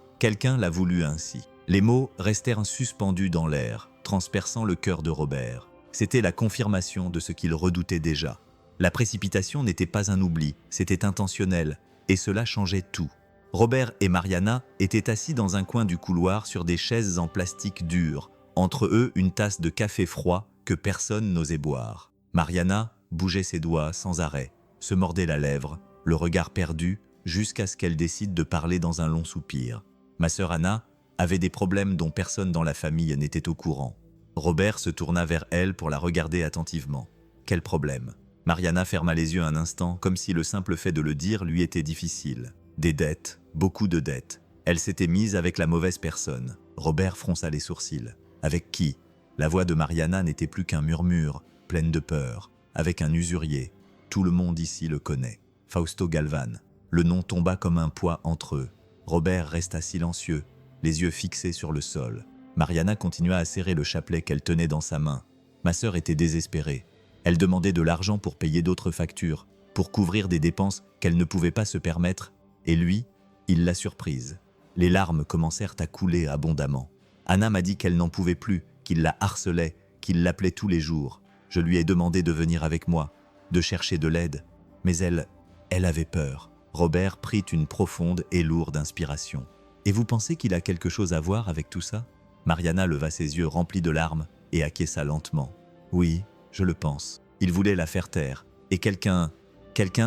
l'a voulu ainsi. Les mots restèrent suspendus dans l'air, transperçant le cœur de Robert. C'était la confirmation de ce qu'il redoutait déjà. La précipitation n'était pas un oubli, c'était intentionnel, et cela changeait tout. Robert et Mariana étaient assis dans un coin du couloir sur des chaises en plastique dur, entre eux une tasse de café froid que personne n'osait boire. Mariana bougeait ses doigts sans arrêt, se mordait la lèvre, le regard perdu, jusqu'à ce qu'elle décide de parler dans un long soupir. Ma sœur Anna avait des problèmes dont personne dans la famille n'était au courant. Robert se tourna vers elle pour la regarder attentivement. Quel problème? Mariana ferma les yeux un instant, comme si le simple fait de le dire lui était difficile. Des dettes, beaucoup de dettes. Elle s'était mise avec la mauvaise personne. Robert fronça les sourcils. Avec qui? La voix de Mariana n'était plus qu'un murmure, pleine de peur. Avec un usurier. Tout le monde ici le connaît. Fausto Galvan. Le nom tomba comme un poids entre eux. Robert resta silencieux, les yeux fixés sur le sol. Mariana continua à serrer le chapelet qu'elle tenait dans sa main. Ma sœur était désespérée. Elle demandait de l'argent pour payer d'autres factures, pour couvrir des dépenses qu'elle ne pouvait pas se permettre, et lui, il l'a surprise. Les larmes commencèrent à couler abondamment. Anna m'a dit qu'elle n'en pouvait plus, qu'il la harcelait, qu'il l'appelait tous les jours. Je lui ai demandé de venir avec moi, de chercher de l'aide, mais elle avait peur. Robert prit une profonde et lourde inspiration. « Et vous pensez qu'il a quelque chose à voir avec tout ça ?» Mariana leva ses yeux remplis de larmes et acquiesça lentement. « Oui, je le pense. Il voulait la faire taire. Et quelqu'un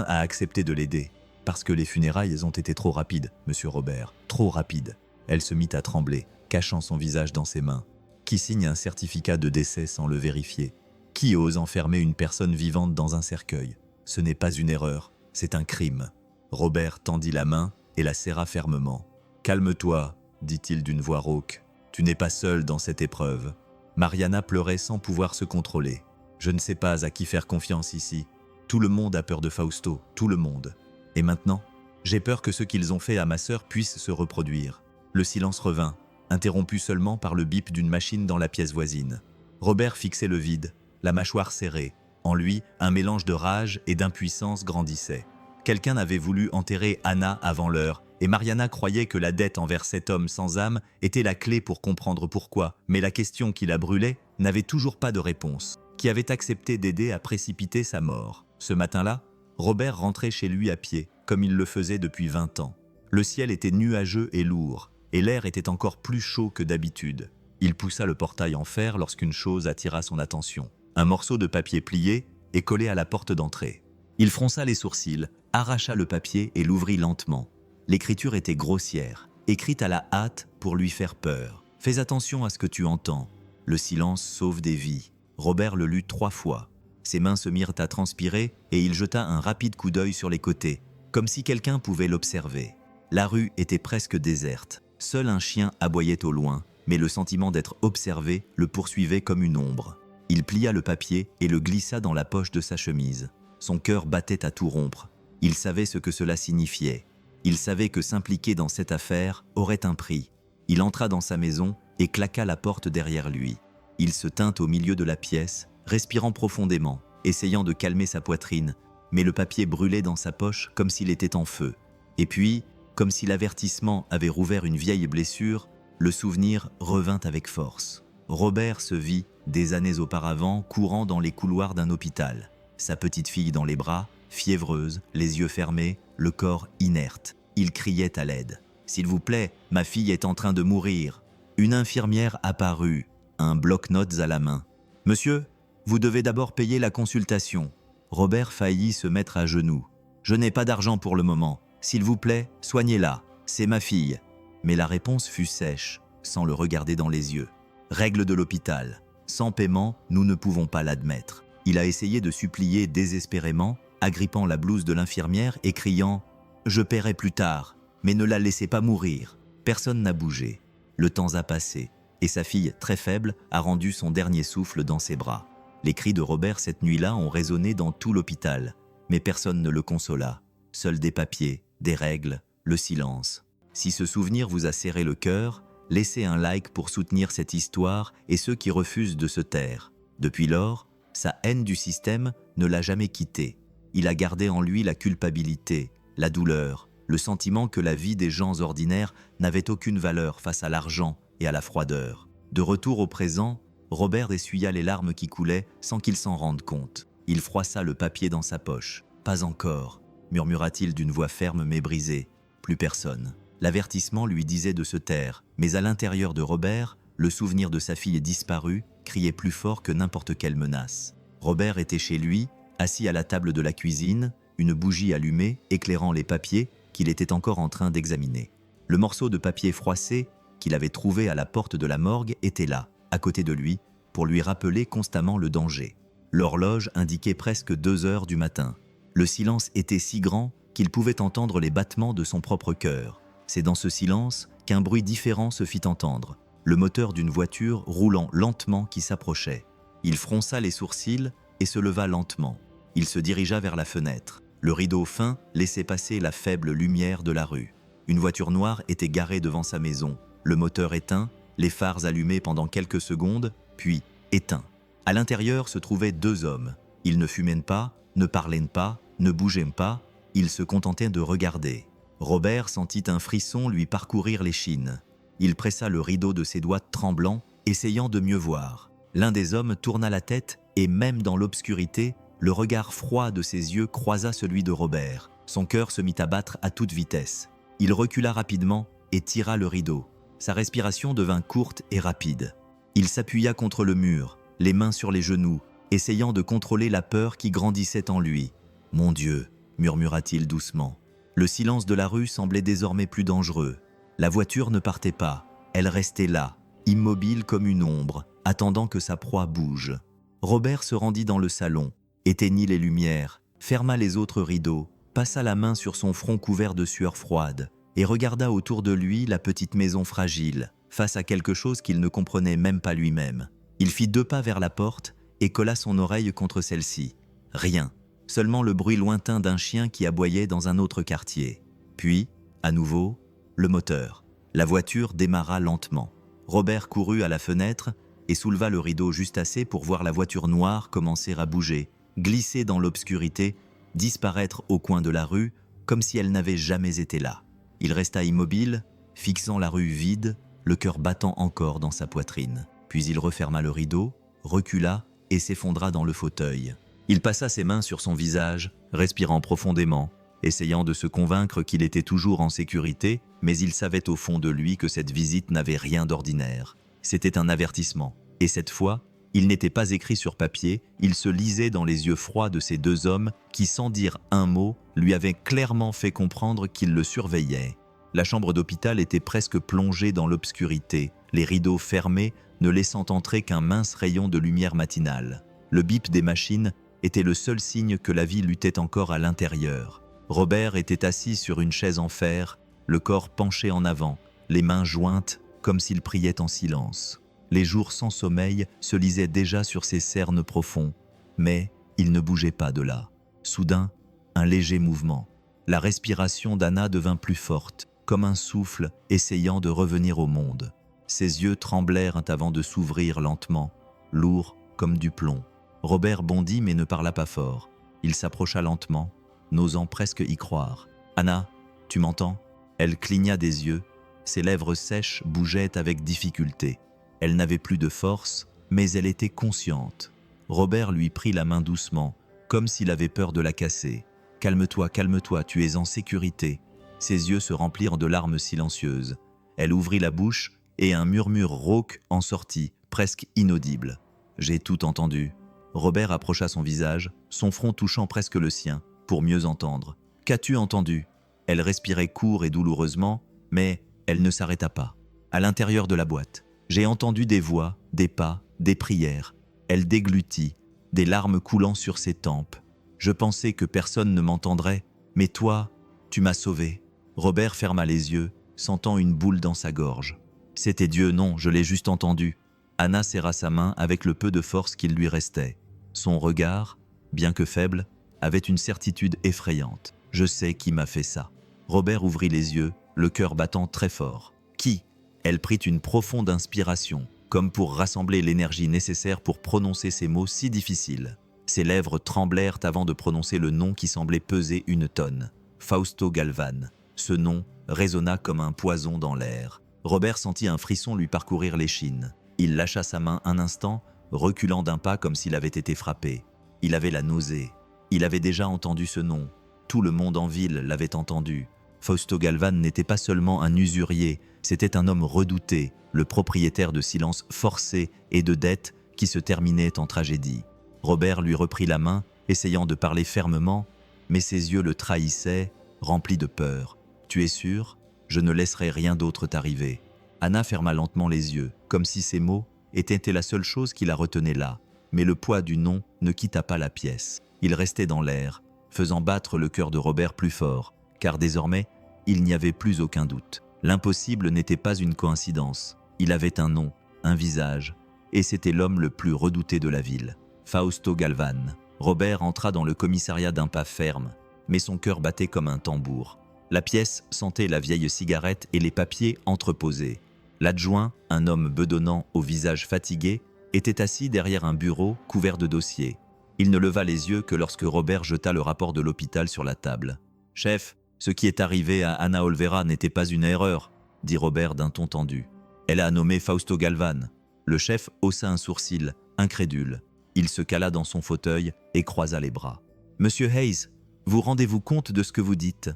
a accepté de l'aider. Parce que les funérailles ont été trop rapides, monsieur Robert. Trop rapides. » Elle se mit à trembler, cachant son visage dans ses mains. Qui signe un certificat de décès sans le vérifier? Qui ose enfermer une personne vivante dans un cercueil? Ce n'est pas une erreur, c'est un crime. Robert tendit la main et la serra fermement. « Calme-toi, dit-il d'une voix rauque. Tu n'es pas seul dans cette épreuve. » Mariana pleurait sans pouvoir se contrôler. « Je ne sais pas à qui faire confiance ici. Tout le monde a peur de Fausto, tout le monde. Et maintenant, j'ai peur que ce qu'ils ont fait à ma sœur puisse se reproduire. » Le silence revint, interrompu seulement par le bip d'une machine dans la pièce voisine. Robert fixait le vide, la mâchoire serrée. En lui, un mélange de rage et d'impuissance grandissait. Quelqu'un avait voulu enterrer Anna avant l'heure, et Mariana croyait que la dette envers cet homme sans âme était la clé pour comprendre pourquoi, mais la question qui la brûlait n'avait toujours pas de réponse. Qui avait accepté d'aider à précipiter sa mort? Ce matin-là, Robert rentrait chez lui à pied, comme il le faisait depuis 20 ans. Le ciel était nuageux et lourd, et l'air était encore plus chaud que d'habitude. Il poussa le portail en fer lorsqu'une chose attira son attention. Un morceau de papier plié et collé à la porte d'entrée. Il fronça les sourcils, arracha le papier et l'ouvrit lentement. L'écriture était grossière, écrite à la hâte pour lui faire peur. « Fais attention à ce que tu entends. Le silence sauve des vies. » Robert le lut 3 fois. Ses mains se mirent à transpirer et il jeta un rapide coup d'œil sur les côtés, comme si quelqu'un pouvait l'observer. La rue était presque déserte. Seul un chien aboyait au loin, mais le sentiment d'être observé le poursuivait comme une ombre. Il plia le papier et le glissa dans la poche de sa chemise. Son cœur battait à tout rompre. Il savait ce que cela signifiait. Il savait que s'impliquer dans cette affaire aurait un prix. Il entra dans sa maison et claqua la porte derrière lui. Il se tint au milieu de la pièce, respirant profondément, essayant de calmer sa poitrine, mais le papier brûlait dans sa poche comme s'il était en feu. Et puis, comme si l'avertissement avait rouvert une vieille blessure, le souvenir revint avec force. Robert se vit, des années auparavant, courant dans les couloirs d'un hôpital. Sa petite fille dans les bras, fiévreuse, les yeux fermés, le corps inerte. Il criait à l'aide. « S'il vous plaît, ma fille est en train de mourir. » Une infirmière apparut, un bloc-notes à la main. « Monsieur, vous devez d'abord payer la consultation. » Robert faillit se mettre à genoux. « Je n'ai pas d'argent pour le moment. S'il vous plaît, soignez-la. C'est ma fille. » Mais la réponse fut sèche, sans le regarder dans les yeux. « Règle de l'hôpital. Sans paiement, nous ne pouvons pas l'admettre. » Il a essayé de supplier désespérément, agrippant la blouse de l'infirmière et criant « Je paierai plus tard, mais ne la laissez pas mourir. » Personne n'a bougé. Le temps a passé, et sa fille, très faible, a rendu son dernier souffle dans ses bras. Les cris de Robert cette nuit-là ont résonné dans tout l'hôpital, mais personne ne le consola. Seuls des papiers, des règles, le silence. Si ce souvenir vous a serré le cœur, laissez un like pour soutenir cette histoire et ceux qui refusent de se taire. Depuis lors, sa haine du système ne l'a jamais quitté. Il a gardé en lui la culpabilité, la douleur, le sentiment que la vie des gens ordinaires n'avait aucune valeur face à l'argent et à la froideur. De retour au présent, Robert essuya les larmes qui coulaient sans qu'il s'en rende compte. Il froissa le papier dans sa poche. « Pas encore », murmura-t-il d'une voix ferme mais brisée. Plus personne. L'avertissement lui disait de se taire, mais à l'intérieur de Robert, le souvenir de sa fille disparue criait plus fort que n'importe quelle menace. Robert était chez lui, assis à la table de la cuisine, une bougie allumée éclairant les papiers qu'il était encore en train d'examiner. Le morceau de papier froissé qu'il avait trouvé à la porte de la morgue était là, à côté de lui, pour lui rappeler constamment le danger. L'horloge indiquait presque 2 heures du matin. Le silence était si grand qu'il pouvait entendre les battements de son propre cœur. C'est dans ce silence qu'un bruit différent se fit entendre, le moteur d'une voiture roulant lentement qui s'approchait. Il fronça les sourcils et se leva lentement. Il se dirigea vers la fenêtre. Le rideau fin laissait passer la faible lumière de la rue. Une voiture noire était garée devant sa maison, le moteur éteint, les phares allumés pendant quelques secondes, puis éteints. À l'intérieur se trouvaient 2 hommes. Ils ne fumaient pas, ne parlaient pas, ne bougeaient pas, ils se contentaient de regarder. Robert sentit un frisson lui parcourir l'échine. Il pressa le rideau de ses doigts tremblants, essayant de mieux voir. L'un des hommes tourna la tête et même dans l'obscurité, le regard froid de ses yeux croisa celui de Robert. Son cœur se mit à battre à toute vitesse. Il recula rapidement et tira le rideau. Sa respiration devint courte et rapide. Il s'appuya contre le mur, les mains sur les genoux, essayant de contrôler la peur qui grandissait en lui. « Mon Dieu !» murmura-t-il doucement. Le silence de la rue semblait désormais plus dangereux. La voiture ne partait pas, elle restait là, immobile comme une ombre, attendant que sa proie bouge. Robert se rendit dans le salon, éteignit les lumières, ferma les autres rideaux, passa la main sur son front couvert de sueur froide et regarda autour de lui la petite maison fragile, face à quelque chose qu'il ne comprenait même pas lui-même. Il fit 2 pas vers la porte et colla son oreille contre celle-ci. Rien, seulement le bruit lointain d'un chien qui aboyait dans un autre quartier. Puis, à nouveau, le moteur. La voiture démarra lentement. Robert courut à la fenêtre et souleva le rideau juste assez pour voir la voiture noire commencer à bouger, glisser dans l'obscurité, disparaître au coin de la rue, comme si elle n'avait jamais été là. Il resta immobile, fixant la rue vide, le cœur battant encore dans sa poitrine. Puis il referma le rideau, recula et s'effondra dans le fauteuil. Il passa ses mains sur son visage, respirant profondément, essayant de se convaincre qu'il était toujours en sécurité, mais il savait au fond de lui que cette visite n'avait rien d'ordinaire. C'était un avertissement. Et cette fois, il n'était pas écrit sur papier, il se lisait dans les yeux froids de ces 2 hommes qui, sans dire un mot, lui avaient clairement fait comprendre qu'ils le surveillaient. La chambre d'hôpital était presque plongée dans l'obscurité, les rideaux fermés, ne laissant entrer qu'un mince rayon de lumière matinale. Le bip des machines était le seul signe que la vie luttait encore à l'intérieur. Robert était assis sur une chaise en fer, le corps penché en avant, les mains jointes comme s'il priait en silence. Les jours sans sommeil se lisaient déjà sur ses cernes profonds, mais il ne bougeait pas de là. Soudain, un léger mouvement. La respiration d'Anna devint plus forte, comme un souffle essayant de revenir au monde. Ses yeux tremblèrent avant de s'ouvrir lentement, lourds comme du plomb. Robert bondit mais ne parla pas fort. Il s'approcha lentement, n'osant presque y croire. « Anna, tu m'entends » Elle cligna des yeux. Ses lèvres sèches bougeaient avec difficulté. Elle n'avait plus de force, mais elle était consciente. Robert lui prit la main doucement, comme s'il avait peur de la casser. « Calme-toi, calme-toi, tu es en sécurité. » Ses yeux se remplirent de larmes silencieuses. Elle ouvrit la bouche et un murmure rauque en sortit, presque inaudible. « J'ai tout entendu. » Robert approcha son visage, son front touchant presque le sien, pour mieux entendre. « Qu'as-tu entendu ?» Elle respirait court et douloureusement, mais elle ne s'arrêta pas. À l'intérieur de la boîte, j'ai entendu des voix, des pas, des prières. Elle déglutit, des larmes coulant sur ses tempes. Je pensais que personne ne m'entendrait, mais toi, tu m'as sauvé. Robert ferma les yeux, sentant une boule dans sa gorge. C'était Dieu, non, je l'ai juste entendu. Anna serra sa main avec le peu de force qu'il lui restait. Son regard, bien que faible, avait une certitude effrayante. « Je sais qui m'a fait ça. » Robert ouvrit les yeux, le cœur battant très fort. « Qui ?» Elle prit une profonde inspiration, comme pour rassembler l'énergie nécessaire pour prononcer ces mots si difficiles. Ses lèvres tremblèrent avant de prononcer le nom qui semblait peser une tonne. Fausto Galvan. Ce nom résonna comme un poison dans l'air. Robert sentit un frisson lui parcourir l'échine. Il lâcha sa main un instant, reculant d'un pas comme s'il avait été frappé. Il avait la nausée. Il avait déjà entendu ce nom. Tout le monde en ville l'avait entendu. Fausto Galvan n'était pas seulement un usurier, c'était un homme redouté, le propriétaire de silences forcés et de dettes qui se terminaient en tragédie. Robert lui reprit la main, essayant de parler fermement, mais ses yeux le trahissaient, remplis de peur. « Tu es sûr ? Je ne laisserai rien d'autre t'arriver. » Anna ferma lentement les yeux, comme si ces mots étaient la seule chose qui la retenait là. Mais le poids du nom ne quitta pas la pièce. Il restait dans l'air, faisant battre le cœur de Robert plus fort, car désormais, il n'y avait plus aucun doute. L'impossible n'était pas une coïncidence. Il avait un nom, un visage, et c'était l'homme le plus redouté de la ville. Fausto Galvan. Robert entra dans le commissariat d'un pas ferme, mais son cœur battait comme un tambour. La pièce sentait la vieille cigarette et les papiers entreposés. L'adjoint, un homme bedonnant au visage fatigué, était assis derrière un bureau couvert de dossiers. Il ne leva les yeux que lorsque Robert jeta le rapport de l'hôpital sur la table. « Chef, ce qui est arrivé à Anna Olvera n'était pas une erreur, » dit Robert d'un ton tendu. « Elle a nommé Fausto Galvan. » Le chef haussa un sourcil, incrédule. Il se cala dans son fauteuil et croisa les bras. « Monsieur Hayes, vous rendez-vous compte de ce que vous dites ?»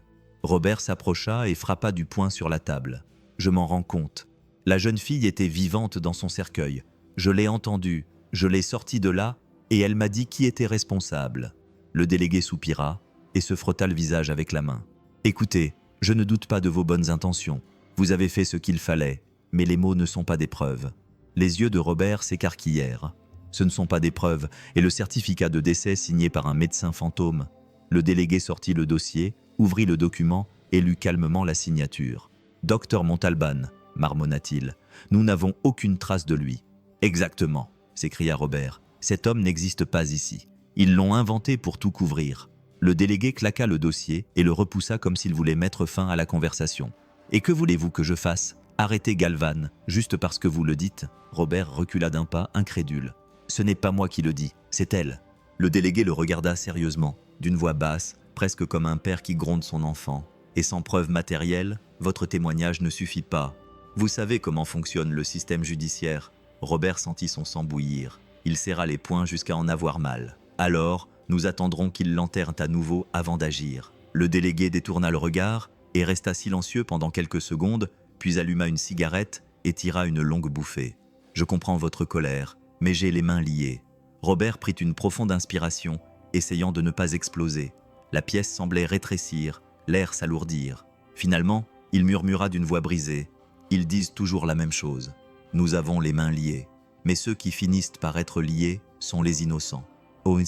Robert s'approcha et frappa du poing sur la table. « Je m'en rends compte. La jeune fille était vivante dans son cercueil. Je l'ai entendue, je l'ai sortie de là et elle m'a dit qui était responsable. » Le délégué soupira et se frotta le visage avec la main. « Écoutez, je ne doute pas de vos bonnes intentions. Vous avez fait ce qu'il fallait, mais les mots ne sont pas des preuves. » Les yeux de Robert s'écarquillèrent. Ce ne sont pas des preuves, et le certificat de décès signé par un médecin fantôme. Le délégué sortit le dossier, ouvrit le document et lut calmement la signature. « Docteur Montalban », marmonna-t-il, « nous n'avons aucune trace de lui. »« Exactement », s'écria Robert, « cet homme n'existe pas ici. Ils l'ont inventé pour tout couvrir. » Le délégué claqua le dossier et le repoussa comme s'il voulait mettre fin à la conversation. « Et que voulez-vous que je fasse ? Arrêtez Galvan, juste parce que vous le dites ?» Robert recula d'un pas, incrédule. « Ce n'est pas moi qui le dis, c'est elle. » Le délégué le regarda sérieusement, d'une voix basse, presque comme un père qui gronde son enfant. « Et sans preuve matérielle, votre témoignage ne suffit pas. Vous savez comment fonctionne le système judiciaire. » Robert sentit son sang bouillir. Il serra les poings jusqu'à en avoir mal. « Alors, nous attendrons qu'il l'enterre à nouveau avant d'agir. » Le délégué détourna le regard et resta silencieux pendant quelques secondes, puis alluma une cigarette et tira une longue bouffée. « Je comprends votre colère, mais j'ai les mains liées. » Robert prit une profonde inspiration, essayant de ne pas exploser. La pièce semblait rétrécir, l'air s'alourdir. Finalement, il murmura d'une voix brisée. « Ils disent toujours la même chose. Nous avons les mains liées. Mais ceux qui finissent par être liés sont les innocents. » Oh,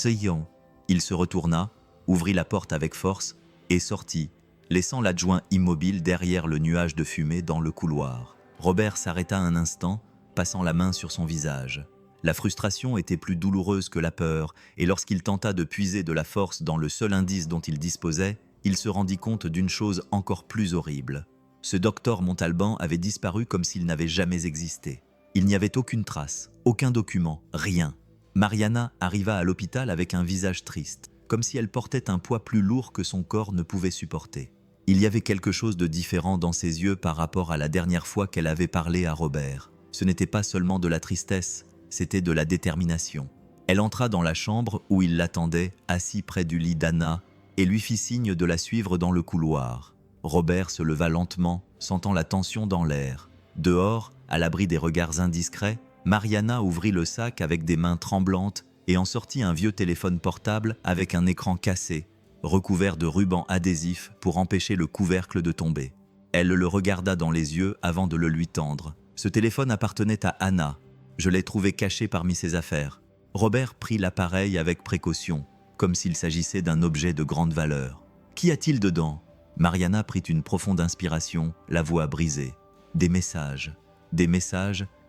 il se retourna, ouvrit la porte avec force et sortit, laissant l'adjoint immobile derrière le nuage de fumée dans le couloir. Robert s'arrêta un instant, passant la main sur son visage. La frustration était plus douloureuse que la peur, et lorsqu'il tenta de puiser de la force dans le seul indice dont il disposait, il se rendit compte d'une chose encore plus horrible. Ce docteur Montalban avait disparu comme s'il n'avait jamais existé. Il n'y avait aucune trace, aucun document, rien. Mariana arriva à l'hôpital avec un visage triste, comme si elle portait un poids plus lourd que son corps ne pouvait supporter. Il y avait quelque chose de différent dans ses yeux par rapport à la dernière fois qu'elle avait parlé à Robert. Ce n'était pas seulement de la tristesse, c'était de la détermination. Elle entra dans la chambre où il l'attendait, assis près du lit d'Anna, et lui fit signe de la suivre dans le couloir. Robert se leva lentement, sentant la tension dans l'air. Dehors, à l'abri des regards indiscrets, Mariana ouvrit le sac avec des mains tremblantes et en sortit un vieux téléphone portable avec un écran cassé, recouvert de rubans adhésifs pour empêcher le couvercle de tomber. Elle le regarda dans les yeux avant de le lui tendre. Ce téléphone appartenait à Anna. Je l'ai trouvé caché parmi ses affaires. Robert prit l'appareil avec précaution, comme s'il s'agissait d'un objet de grande valeur. « Qu'y a-t-il dedans ?» Mariana prit une profonde inspiration, la voix brisée. Des messages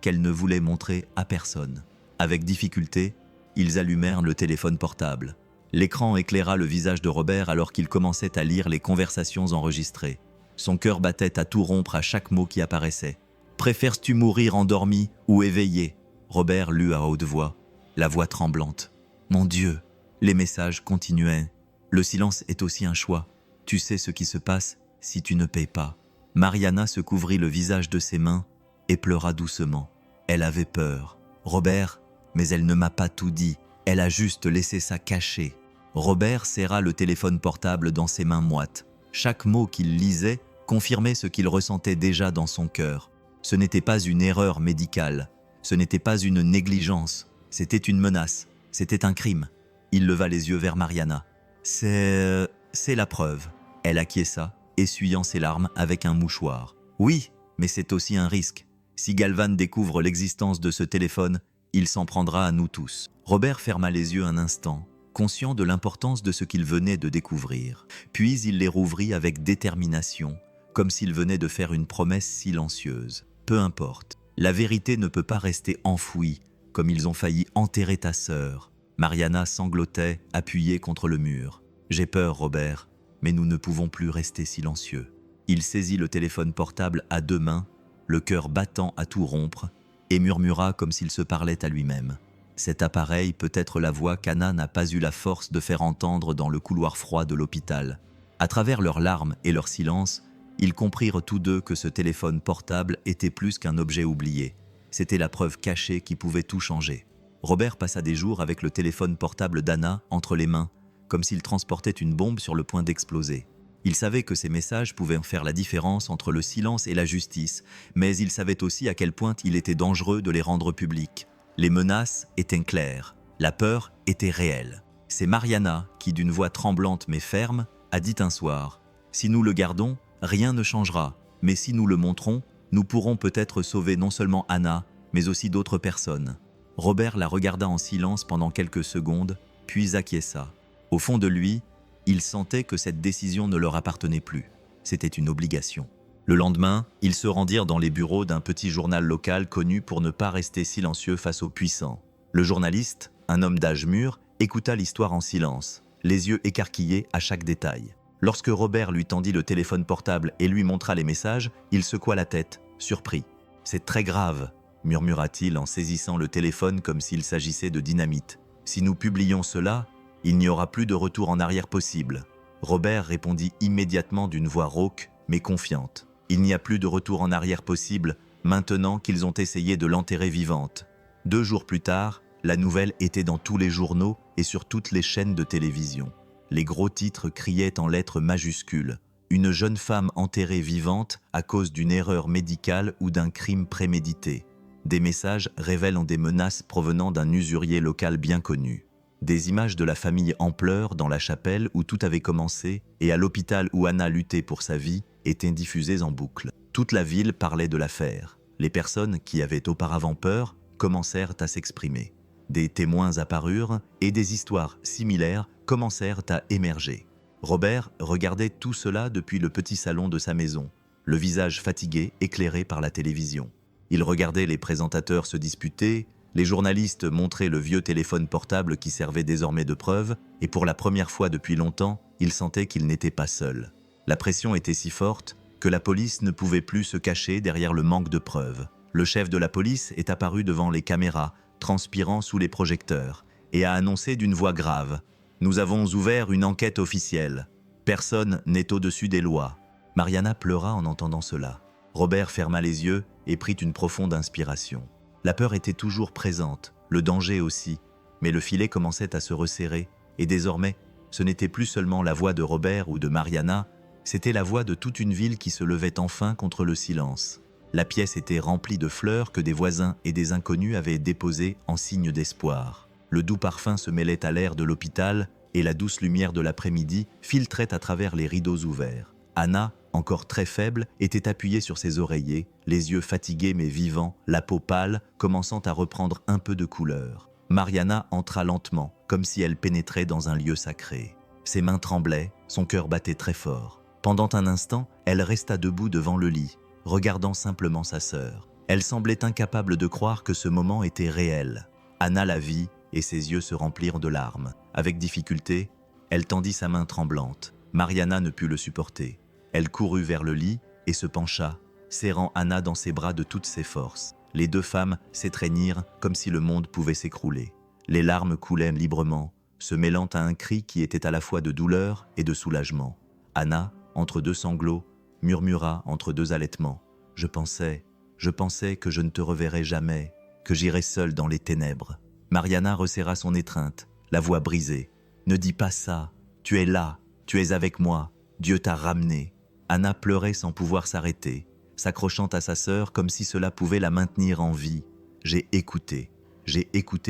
qu'elle ne voulait montrer à personne. Avec difficulté, ils allumèrent le téléphone portable. L'écran éclaira le visage de Robert alors qu'il commençait à lire les conversations enregistrées. Son cœur battait à tout rompre à chaque mot qui apparaissait. « Préfères-tu mourir endormi ou éveillé ?» Robert lut à haute voix, la voix tremblante. « Mon Dieu !» Les messages continuaient. « Le silence est aussi un choix. Tu sais ce qui se passe si tu ne payes pas. » Mariana se couvrit le visage de ses mains et pleura doucement. Elle avait peur. « Robert, mais elle ne m'a pas tout dit. Elle a juste laissé ça caché. » Robert serra le téléphone portable dans ses mains moites. Chaque mot qu'il lisait confirmait ce qu'il ressentait déjà dans son cœur. Ce n'était pas une erreur médicale. Ce n'était pas une négligence. C'était une menace. C'était un crime. Il leva les yeux vers Mariana. « C'est la preuve. » Elle acquiesça, essuyant ses larmes avec un mouchoir. « Oui, mais c'est aussi un risque. Si Galvan découvre l'existence de ce téléphone, il s'en prendra à nous tous. » Robert ferma les yeux un instant, conscient de l'importance de ce qu'il venait de découvrir. Puis il les rouvrit avec détermination, comme s'il venait de faire une promesse silencieuse. Peu importe, la vérité ne peut pas rester enfouie, comme ils ont failli enterrer ta sœur. Mariana sanglotait, appuyée contre le mur. « J'ai peur, Robert, mais nous ne pouvons plus rester silencieux. » Il saisit le téléphone portable à deux mains, le cœur battant à tout rompre, et murmura comme s'il se parlait à lui-même. Cet appareil peut être la voix qu'Anna n'a pas eu la force de faire entendre dans le couloir froid de l'hôpital. À travers leurs larmes et leur silence, ils comprirent tous deux que ce téléphone portable était plus qu'un objet oublié. C'était la preuve cachée qui pouvait tout changer. Robert passa des jours avec le téléphone portable d'Anna entre les mains, comme s'il transportait une bombe sur le point d'exploser. Il savait que ces messages pouvaient faire la différence entre le silence et la justice, mais il savait aussi à quel point il était dangereux de les rendre publics. Les menaces étaient claires, la peur était réelle. C'est Mariana qui, d'une voix tremblante mais ferme, a dit un soir « Si nous le gardons, rien ne changera, mais si nous le montrons, nous pourrons peut-être sauver non seulement Anna, mais aussi d'autres personnes. » Robert la regarda en silence pendant quelques secondes, puis acquiesça. Au fond de lui, il sentait que cette décision ne leur appartenait plus. C'était une obligation. Le lendemain, ils se rendirent dans les bureaux d'un petit journal local connu pour ne pas rester silencieux face aux puissants. Le journaliste, un homme d'âge mûr, écouta l'histoire en silence, les yeux écarquillés à chaque détail. Lorsque Robert lui tendit le téléphone portable et lui montra les messages, il secoua la tête, surpris. « C'est très grave », murmura-t-il en saisissant le téléphone comme s'il s'agissait de dynamite. « Si nous publions cela, il n'y aura plus de retour en arrière possible. » Robert répondit immédiatement d'une voix rauque, mais confiante. « Il n'y a plus de retour en arrière possible maintenant qu'ils ont essayé de l'enterrer vivante. » 2 jours plus tard, la nouvelle était dans tous les journaux et sur toutes les chaînes de télévision. Les gros titres criaient en lettres majuscules « Une jeune femme enterrée vivante à cause d'une erreur médicale ou d'un crime prémédité ». Des messages révélant des menaces provenant d'un usurier local bien connu. Des images de la famille en pleurs dans la chapelle où tout avait commencé et à l'hôpital où Anna luttait pour sa vie étaient diffusées en boucle. Toute la ville parlait de l'affaire. Les personnes qui avaient auparavant peur commencèrent à s'exprimer. Des témoins apparurent et des histoires similaires commencèrent à émerger. Robert regardait tout cela depuis le petit salon de sa maison, le visage fatigué éclairé par la télévision. Il regardait les présentateurs se disputer, les journalistes montraient le vieux téléphone portable qui servait désormais de preuve, et pour la première fois depuis longtemps, il sentait qu'il n'était pas seul. La pression était si forte que la police ne pouvait plus se cacher derrière le manque de preuves. Le chef de la police est apparu devant les caméras, transpirant sous les projecteurs, et a annoncé d'une voix grave « Nous avons ouvert une enquête officielle. Personne n'est au-dessus des lois. » Mariana pleura en entendant cela. Robert ferma les yeux et prit une profonde inspiration. La peur était toujours présente, le danger aussi, mais le filet commençait à se resserrer, et désormais, ce n'était plus seulement la voix de Robert ou de Mariana, c'était la voix de toute une ville qui se levait enfin contre le silence. La pièce était remplie de fleurs que des voisins et des inconnus avaient déposées en signe d'espoir. Le doux parfum se mêlait à l'air de l'hôpital et la douce lumière de l'après-midi filtrait à travers les rideaux ouverts. Anna, encore très faible, était appuyée sur ses oreillers, les yeux fatigués mais vivants, la peau pâle, commençant à reprendre un peu de couleur. Mariana entra lentement, comme si elle pénétrait dans un lieu sacré. Ses mains tremblaient, son cœur battait très fort. Pendant un instant, elle resta debout devant le lit, regardant simplement sa sœur. Elle semblait incapable de croire que ce moment était réel. Anna la vit et ses yeux se remplirent de larmes. Avec difficulté, elle tendit sa main tremblante. Mariana ne put le supporter. Elle courut vers le lit et se pencha, serrant Anna dans ses bras de toutes ses forces. Les deux femmes s'étreignirent comme si le monde pouvait s'écrouler. Les larmes coulaient librement, se mêlant à un cri qui était à la fois de douleur et de soulagement. Anna, entre deux sanglots, murmura entre deux halètements. Je pensais que je ne te reverrais jamais, que j'irais seule dans les ténèbres. » Mariana resserra son étreinte, la voix brisée. « Ne dis pas ça, tu es là, tu es avec moi, Dieu t'a ramené. » Anna pleurait sans pouvoir s'arrêter, s'accrochant à sa sœur comme si cela pouvait la maintenir en vie. J'ai écouté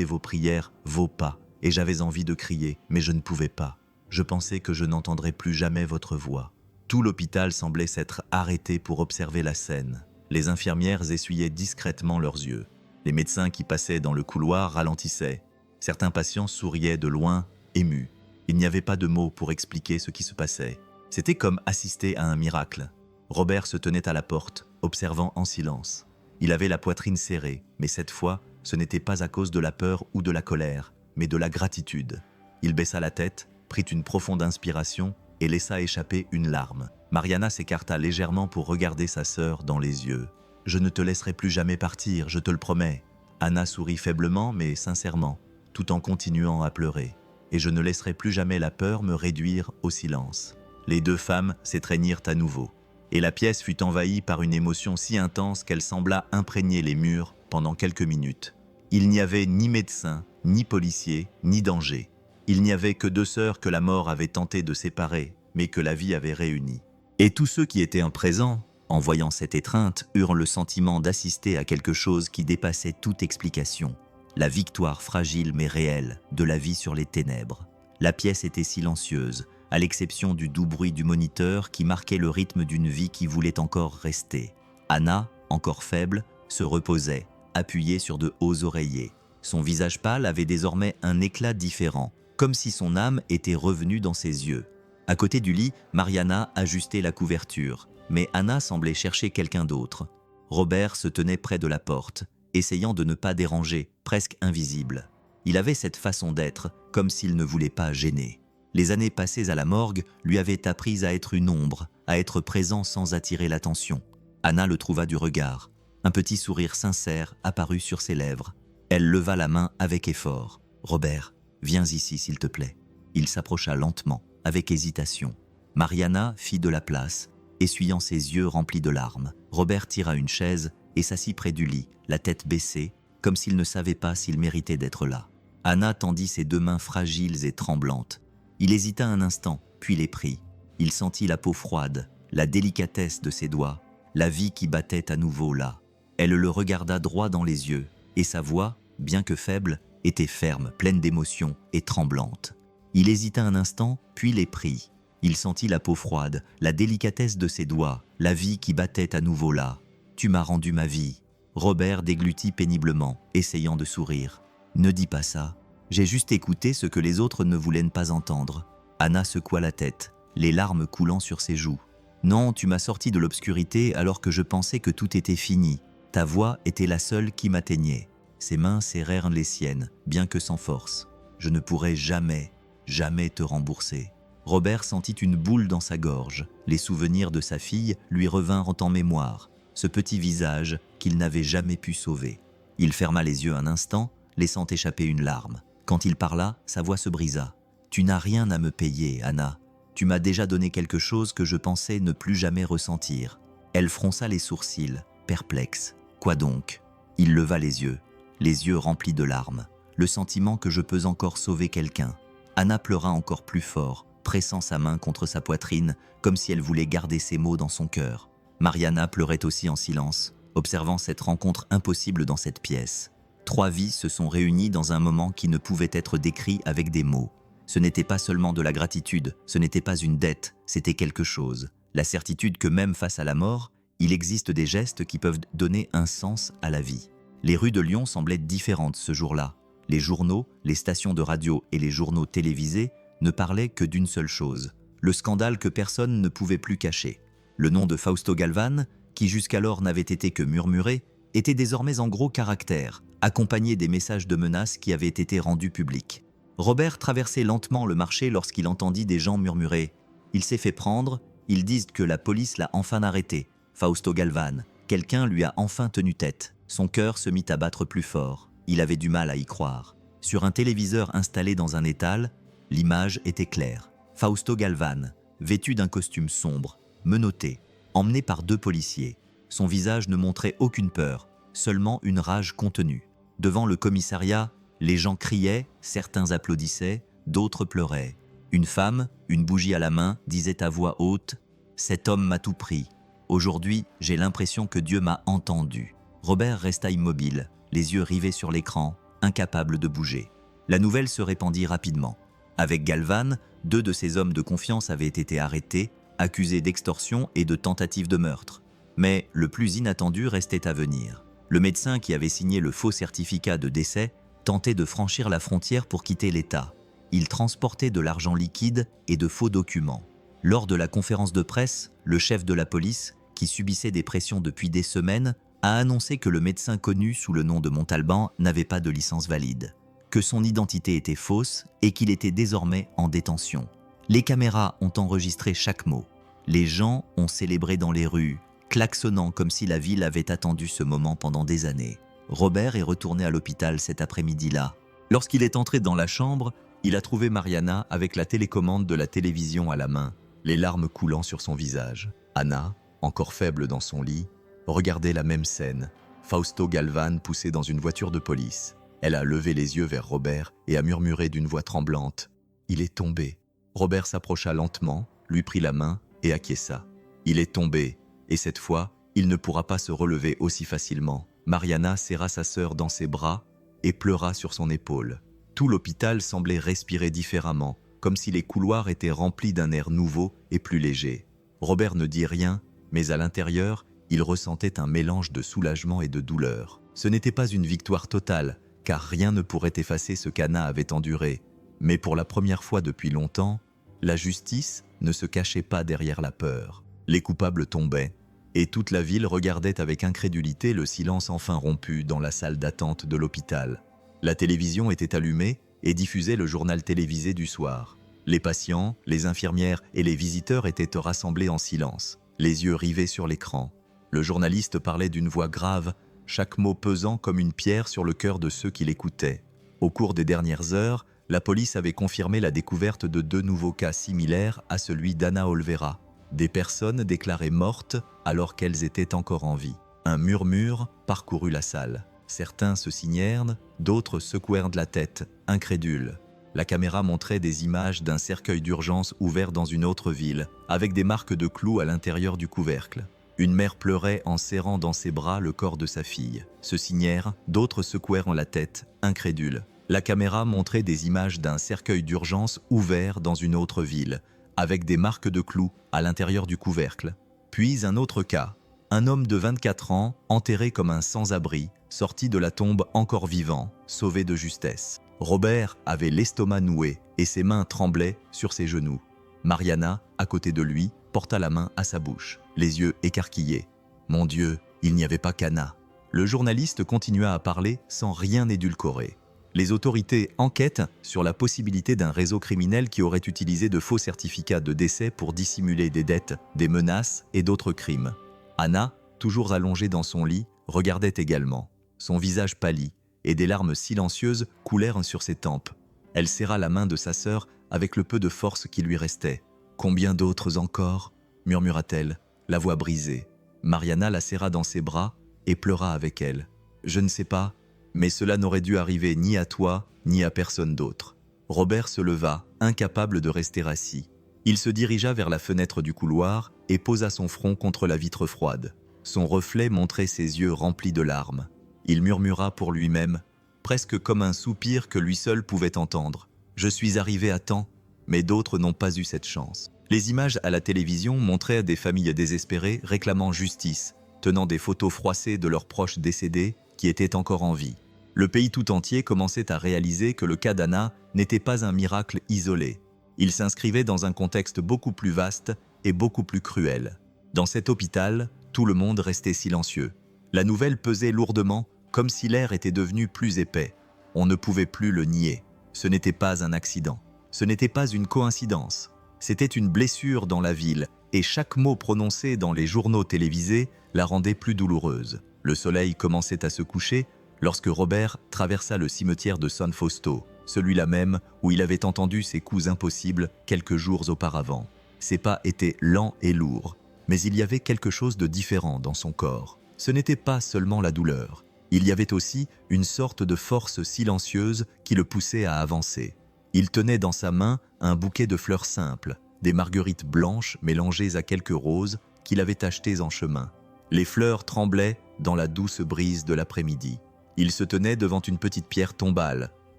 vos prières, vos pas, et j'avais envie de crier, mais je ne pouvais pas. Je pensais que je n'entendrais plus jamais votre voix. Tout l'hôpital semblait s'être arrêté pour observer la scène. Les infirmières essuyaient discrètement leurs yeux. Les médecins qui passaient dans le couloir ralentissaient. Certains patients souriaient de loin, émus. Il n'y avait pas de mots pour expliquer ce qui se passait. C'était comme assister à un miracle. Robert se tenait à la porte, observant en silence. Il avait la poitrine serrée, mais cette fois, ce n'était pas à cause de la peur ou de la colère, mais de la gratitude. Il baissa la tête, prit une profonde inspiration et laissa échapper une larme. Mariana s'écarta légèrement pour regarder sa sœur dans les yeux. « Je ne te laisserai plus jamais partir, je te le promets. » Anna sourit faiblement mais sincèrement, tout en continuant à pleurer. « Et je ne laisserai plus jamais la peur me réduire au silence. » Les deux femmes s'étreignirent à nouveau, et la pièce fut envahie par une émotion si intense qu'elle sembla imprégner les murs pendant quelques minutes. Il n'y avait ni médecin, ni policier, ni danger. Il n'y avait que deux sœurs que la mort avait tenté de séparer, mais que la vie avait réunies. Et tous ceux qui étaient présents, en voyant cette étreinte, eurent le sentiment d'assister à quelque chose qui dépassait toute explication. La victoire fragile mais réelle de la vie sur les ténèbres. La pièce était silencieuse, à l'exception du doux bruit du moniteur qui marquait le rythme d'une vie qui voulait encore rester. Anna, encore faible, se reposait, appuyée sur de hauts oreillers. Son visage pâle avait désormais un éclat différent, comme si son âme était revenue dans ses yeux. À côté du lit, Mariana ajustait la couverture, mais Anna semblait chercher quelqu'un d'autre. Robert se tenait près de la porte, essayant de ne pas déranger, presque invisible. Il avait cette façon d'être, comme s'il ne voulait pas gêner. Les années passées à la morgue lui avaient appris à être une ombre, à être présent sans attirer l'attention. Anna le trouva du regard. Un petit sourire sincère apparut sur ses lèvres. Elle leva la main avec effort. « Robert, viens ici s'il te plaît. » Il s'approcha lentement, avec hésitation. Mariana fit de la place, essuyant ses yeux remplis de larmes. Robert tira une chaise et s'assit près du lit, la tête baissée, comme s'il ne savait pas s'il méritait d'être là. Anna tendit ses deux mains fragiles et tremblantes. Il hésita un instant, puis les prit. Il sentit la peau froide, la délicatesse de ses doigts, la vie qui battait à nouveau là. Elle le regarda droit dans les yeux, et sa voix, bien que faible, était ferme, pleine d'émotion et tremblante. Il hésita un instant, puis les prit. Il sentit la peau froide, la délicatesse de ses doigts, la vie qui battait à nouveau là. « Tu m'as rendu ma vie. » Robert déglutit péniblement, essayant de sourire. « Ne dis pas ça. J'ai juste écouté ce que les autres ne voulaient pas entendre. » Anna secoua la tête, les larmes coulant sur ses joues. « Non, tu m'as sorti de l'obscurité alors que je pensais que tout était fini. Ta voix était la seule qui m'atteignait. » Ses mains serrèrent les siennes, bien que sans force. « Je ne pourrai jamais, jamais te rembourser. » Robert sentit une boule dans sa gorge. Les souvenirs de sa fille lui revinrent en mémoire, ce petit visage qu'il n'avait jamais pu sauver. Il ferma les yeux un instant, laissant échapper une larme. Quand il parla, sa voix se brisa. « Tu n'as rien à me payer, Anna. Tu m'as déjà donné quelque chose que je pensais ne plus jamais ressentir. » Elle fronça les sourcils, perplexe. « Quoi donc ?» Il leva les yeux remplis de larmes. Le sentiment que je peux encore sauver quelqu'un. Anna pleura encore plus fort, pressant sa main contre sa poitrine, comme si elle voulait garder ses mots dans son cœur. Mariana pleurait aussi en silence, observant cette rencontre impossible dans cette pièce. 3 vies se sont réunies dans un moment qui ne pouvait être décrit avec des mots. Ce n'était pas seulement de la gratitude, ce n'était pas une dette, c'était quelque chose. La certitude que même face à la mort, il existe des gestes qui peuvent donner un sens à la vie. Les rues de Lyon semblaient différentes ce jour-là. Les journaux, les stations de radio et les journaux télévisés ne parlaient que d'une seule chose, le scandale que personne ne pouvait plus cacher. Le nom de Fausto Galvan, qui jusqu'alors n'avait été que murmuré, était désormais en gros caractères, accompagné des messages de menaces qui avaient été rendus publics. Robert traversait lentement le marché lorsqu'il entendit des gens murmurer « Il s'est fait prendre, ils disent que la police l'a enfin arrêté. Fausto Galvan, quelqu'un lui a enfin tenu tête. » Son cœur se mit à battre plus fort. Il avait du mal à y croire. Sur un téléviseur installé dans un étal, l'image était claire. Fausto Galvan, vêtu d'un costume sombre, menotté, emmené par 2 policiers. Son visage ne montrait aucune peur, seulement une rage contenue. Devant le commissariat, les gens criaient, certains applaudissaient, d'autres pleuraient. Une femme, une bougie à la main, disait à voix haute « Cet homme m'a tout pris. Aujourd'hui, j'ai l'impression que Dieu m'a entendu. » Robert resta immobile, les yeux rivés sur l'écran, incapable de bouger. La nouvelle se répandit rapidement. Avec Galvan, 2 de ses hommes de confiance avaient été arrêtés, accusés d'extorsion et de tentative de meurtre. Mais le plus inattendu restait à venir. Le médecin qui avait signé le faux certificat de décès tentait de franchir la frontière pour quitter l'État. Il transportait de l'argent liquide et de faux documents. Lors de la conférence de presse, le chef de la police, qui subissait des pressions depuis des semaines, a annoncé que le médecin connu sous le nom de Montalban n'avait pas de licence valide, que son identité était fausse et qu'il était désormais en détention. Les caméras ont enregistré chaque mot. Les gens ont célébré dans les rues, klaxonnant comme si la ville avait attendu ce moment pendant des années. Robert est retourné à l'hôpital cet après-midi-là. Lorsqu'il est entré dans la chambre, il a trouvé Mariana avec la télécommande de la télévision à la main, les larmes coulant sur son visage. Anna, encore faible dans son lit, regardait la même scène, Fausto Galvan poussé dans une voiture de police. Elle a levé les yeux vers Robert et a murmuré d'une voix tremblante « Il est tombé ». Robert s'approcha lentement, lui prit la main et acquiesça. Il est tombé, et cette fois, il ne pourra pas se relever aussi facilement. Mariana serra sa sœur dans ses bras et pleura sur son épaule. Tout l'hôpital semblait respirer différemment, comme si les couloirs étaient remplis d'un air nouveau et plus léger. Robert ne dit rien, mais à l'intérieur, il ressentait un mélange de soulagement et de douleur. Ce n'était pas une victoire totale, car rien ne pourrait effacer ce qu'Anna avait enduré. Mais pour la première fois depuis longtemps, la justice ne se cachait pas derrière la peur. Les coupables tombaient, et toute la ville regardait avec incrédulité le silence enfin rompu dans la salle d'attente de l'hôpital. La télévision était allumée et diffusait le journal télévisé du soir. Les patients, les infirmières et les visiteurs étaient rassemblés en silence, les yeux rivés sur l'écran. Le journaliste parlait d'une voix grave, chaque mot pesant comme une pierre sur le cœur de ceux qui l'écoutaient. Au cours des dernières heures, la police avait confirmé la découverte de 2 nouveaux cas similaires à celui d'Anna Olvera. Des personnes déclarées mortes alors qu'elles étaient encore en vie. Un murmure parcourut la salle. Certains se signèrent, d'autres secouèrent de la tête, incrédules. La caméra montrait des images d'un cercueil d'urgence ouvert dans une autre ville, avec des marques de clous à l'intérieur du couvercle. Une mère pleurait en serrant dans ses bras le corps de sa fille. Se signèrent, d'autres secouèrent la tête, incrédules. La caméra montrait des images d'un cercueil d'urgence ouvert dans une autre ville, avec des marques de clous à l'intérieur du couvercle. Puis un autre cas, un homme de 24 ans, enterré comme un sans-abri, sorti de la tombe encore vivant, sauvé de justesse. Robert avait l'estomac noué et ses mains tremblaient sur ses genoux. Mariana, à côté de lui, porta la main à sa bouche, les yeux écarquillés. Mon Dieu, il n'y avait pas qu'Anna. Le journaliste continua à parler sans rien édulcorer. Les autorités enquêtent sur la possibilité d'un réseau criminel qui aurait utilisé de faux certificats de décès pour dissimuler des dettes, des menaces et d'autres crimes. Anna, toujours allongée dans son lit, regardait également. Son visage pâlit et des larmes silencieuses coulèrent sur ses tempes. Elle serra la main de sa sœur avec le peu de force qui lui restait. « Combien d'autres encore ?» murmura-t-elle, la voix brisée. Mariana la serra dans ses bras et pleura avec elle. « Je ne sais pas, mais cela n'aurait dû arriver ni à toi, ni à personne d'autre. » Robert se leva, incapable de rester assis. Il se dirigea vers la fenêtre du couloir et posa son front contre la vitre froide. Son reflet montrait ses yeux remplis de larmes. Il murmura pour lui-même, presque comme un soupir que lui seul pouvait entendre. « Je suis arrivé à temps, mais d'autres n'ont pas eu cette chance. » Les images à la télévision montraient des familles désespérées réclamant justice, tenant des photos froissées de leurs proches décédés qui étaient encore en vie. Le pays tout entier commençait à réaliser que le cas d'Anna n'était pas un miracle isolé. Il s'inscrivait dans un contexte beaucoup plus vaste et beaucoup plus cruel. Dans cet hôpital, tout le monde restait silencieux. La nouvelle pesait lourdement, comme si l'air était devenu plus épais. On ne pouvait plus le nier. Ce n'était pas un accident. Ce n'était pas une coïncidence. C'était une blessure dans la ville, et chaque mot prononcé dans les journaux télévisés la rendait plus douloureuse. Le soleil commençait à se coucher lorsque Robert traversa le cimetière de San Fausto, celui-là même où il avait entendu ses coups impossibles quelques jours auparavant. Ses pas étaient lents et lourds, mais il y avait quelque chose de différent dans son corps. Ce n'était pas seulement la douleur. Il y avait aussi une sorte de force silencieuse qui le poussait à avancer. Il tenait dans sa main un bouquet de fleurs simples, des marguerites blanches mélangées à quelques roses qu'il avait achetées en chemin. Les fleurs tremblaient dans la douce brise de l'après-midi. Il se tenait devant une petite pierre tombale,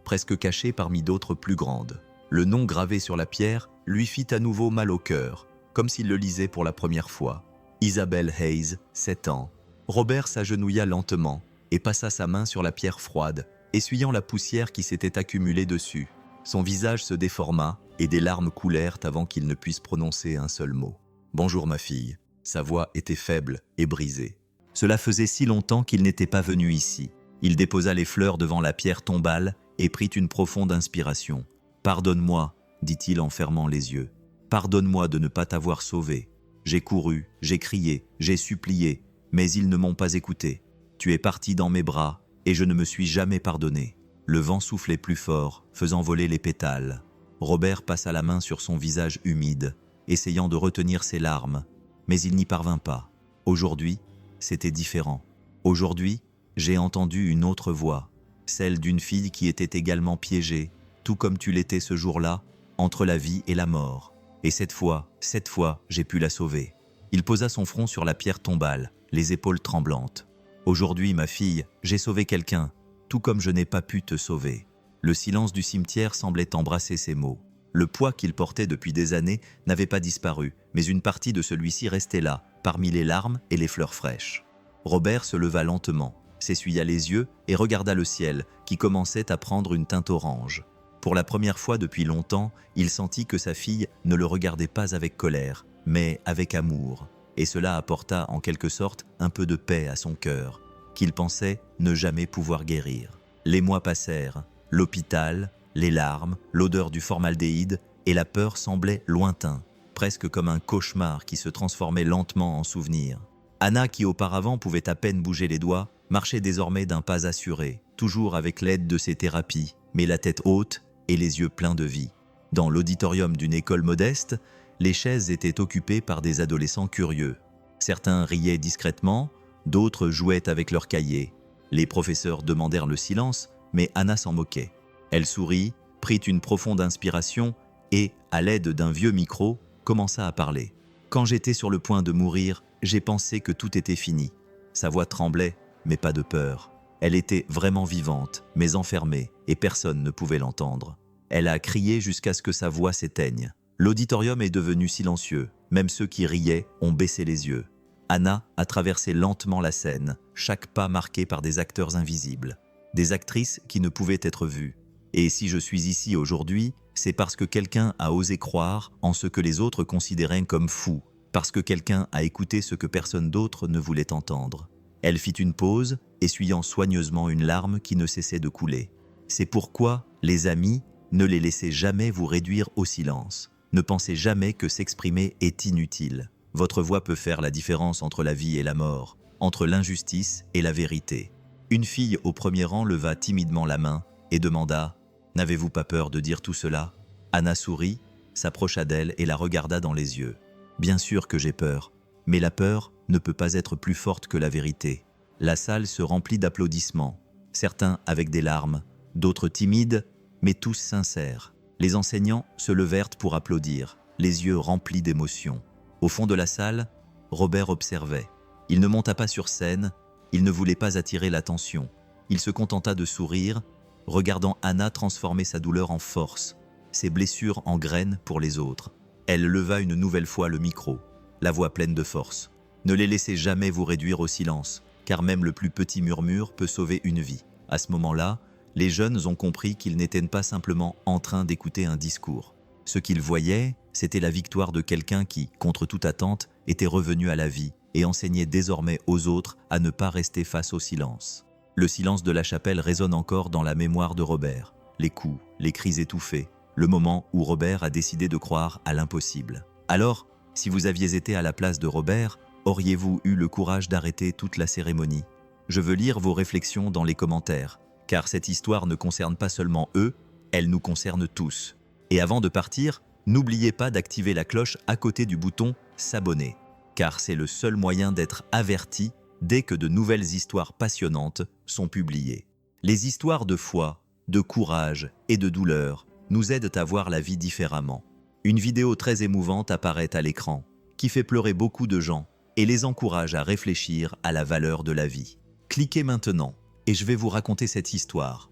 presque cachée parmi d'autres plus grandes. Le nom gravé sur la pierre lui fit à nouveau mal au cœur, comme s'il le lisait pour la première fois. Isabelle Hayes, 7 ans. Robert s'agenouilla lentement et passa sa main sur la pierre froide, essuyant la poussière qui s'était accumulée dessus. Son visage se déforma et des larmes coulèrent avant qu'il ne puisse prononcer un seul mot. « Bonjour ma fille ». Sa voix était faible et brisée. Cela faisait si longtemps qu'il n'était pas venu ici. Il déposa les fleurs devant la pierre tombale et prit une profonde inspiration. « Pardonne-moi », dit-il en fermant les yeux. « Pardonne-moi de ne pas t'avoir sauvé. J'ai couru, j'ai crié, j'ai supplié, mais ils ne m'ont pas écouté. Tu es parti dans mes bras et je ne me suis jamais pardonné. » Le vent soufflait plus fort, faisant voler les pétales. Robert passa la main sur son visage humide, essayant de retenir ses larmes, mais il n'y parvint pas. Aujourd'hui, c'était différent. Aujourd'hui, j'ai entendu une autre voix, celle d'une fille qui était également piégée, tout comme tu l'étais ce jour-là, entre la vie et la mort. Et cette fois, j'ai pu la sauver. Il posa son front sur la pierre tombale, les épaules tremblantes. Aujourd'hui, ma fille, j'ai sauvé quelqu'un, tout comme je n'ai pas pu te sauver. Le silence du cimetière semblait embrasser ces mots. Le poids qu'il portait depuis des années n'avait pas disparu, mais une partie de celui-ci restait là, parmi les larmes et les fleurs fraîches. Robert se leva lentement, s'essuya les yeux et regarda le ciel, qui commençait à prendre une teinte orange. Pour la première fois depuis longtemps, il sentit que sa fille ne le regardait pas avec colère, mais avec amour. Et cela apporta en quelque sorte un peu de paix à son cœur, qu'il pensait ne jamais pouvoir guérir. Les mois passèrent, l'hôpital, les larmes, l'odeur du formaldéhyde et la peur semblaient lointains, presque comme un cauchemar qui se transformait lentement en souvenir. Anna, qui auparavant pouvait à peine bouger les doigts, marchait désormais d'un pas assuré, toujours avec l'aide de ses thérapies, mais la tête haute et les yeux pleins de vie. Dans l'auditorium d'une école modeste, les chaises étaient occupées par des adolescents curieux. Certains riaient discrètement, d'autres jouaient avec leurs cahiers. Les professeurs demandèrent le silence, mais Anna s'en moquait. Elle sourit, prit une profonde inspiration et, à l'aide d'un vieux micro, commença à parler. « Quand j'étais sur le point de mourir, j'ai pensé que tout était fini. » Sa voix tremblait, mais pas de peur. Elle était vraiment vivante, mais enfermée, et personne ne pouvait l'entendre. Elle a crié jusqu'à ce que sa voix s'éteigne. L'auditorium est devenu silencieux, même ceux qui riaient ont baissé les yeux. Anna a traversé lentement la scène, chaque pas marqué par des acteurs invisibles, des actrices qui ne pouvaient être vues. Et si je suis ici aujourd'hui, c'est parce que quelqu'un a osé croire en ce que les autres considéraient comme fou, parce que quelqu'un a écouté ce que personne d'autre ne voulait entendre. Elle fit une pause, essuyant soigneusement une larme qui ne cessait de couler. C'est pourquoi, les amis, ne les laissez jamais vous réduire au silence. Ne pensez jamais que s'exprimer est inutile. Votre voix peut faire la différence entre la vie et la mort, entre l'injustice et la vérité. Une fille au premier rang leva timidement la main et demanda « N'avez-vous pas peur de dire tout cela ?» Anna sourit, s'approcha d'elle et la regarda dans les yeux. « Bien sûr que j'ai peur, mais la peur ne peut pas être plus forte que la vérité. » La salle se remplit d'applaudissements, certains avec des larmes, d'autres timides, mais tous sincères. Les enseignants se levèrent pour applaudir, les yeux remplis d'émotion. Au fond de la salle, Robert observait. Il ne monta pas sur scène, il ne voulait pas attirer l'attention. Il se contenta de sourire, regardant Anna transformer sa douleur en force, ses blessures en graines pour les autres. Elle leva une nouvelle fois le micro, la voix pleine de force. « Ne les laissez jamais vous réduire au silence, car même le plus petit murmure peut sauver une vie. » À ce moment-là, les jeunes ont compris qu'ils n'étaient pas simplement en train d'écouter un discours. Ce qu'ils voyaient, c'était la victoire de quelqu'un qui, contre toute attente, était revenu à la vie et enseignait désormais aux autres à ne pas rester face au silence. Le silence de la chapelle résonne encore dans la mémoire de Robert. les coups, les cris étouffés, le moment où Robert a décidé de croire à l'impossible. Alors, si vous aviez été à la place de Robert, auriez-vous eu le courage d'arrêter toute la cérémonie? Je veux lire vos réflexions dans les commentaires, car cette histoire ne concerne pas seulement eux, elle nous concerne tous. Et avant de partir, n'oubliez pas d'activer la cloche à côté du bouton « S'abonner », car c'est le seul moyen d'être averti dès que de nouvelles histoires passionnantes sont publiées. Les histoires de foi, de courage et de douleur nous aident à voir la vie différemment. Une vidéo très émouvante apparaît à l'écran, qui fait pleurer beaucoup de gens et les encourage à réfléchir à la valeur de la vie. Cliquez maintenant et je vais vous raconter cette histoire.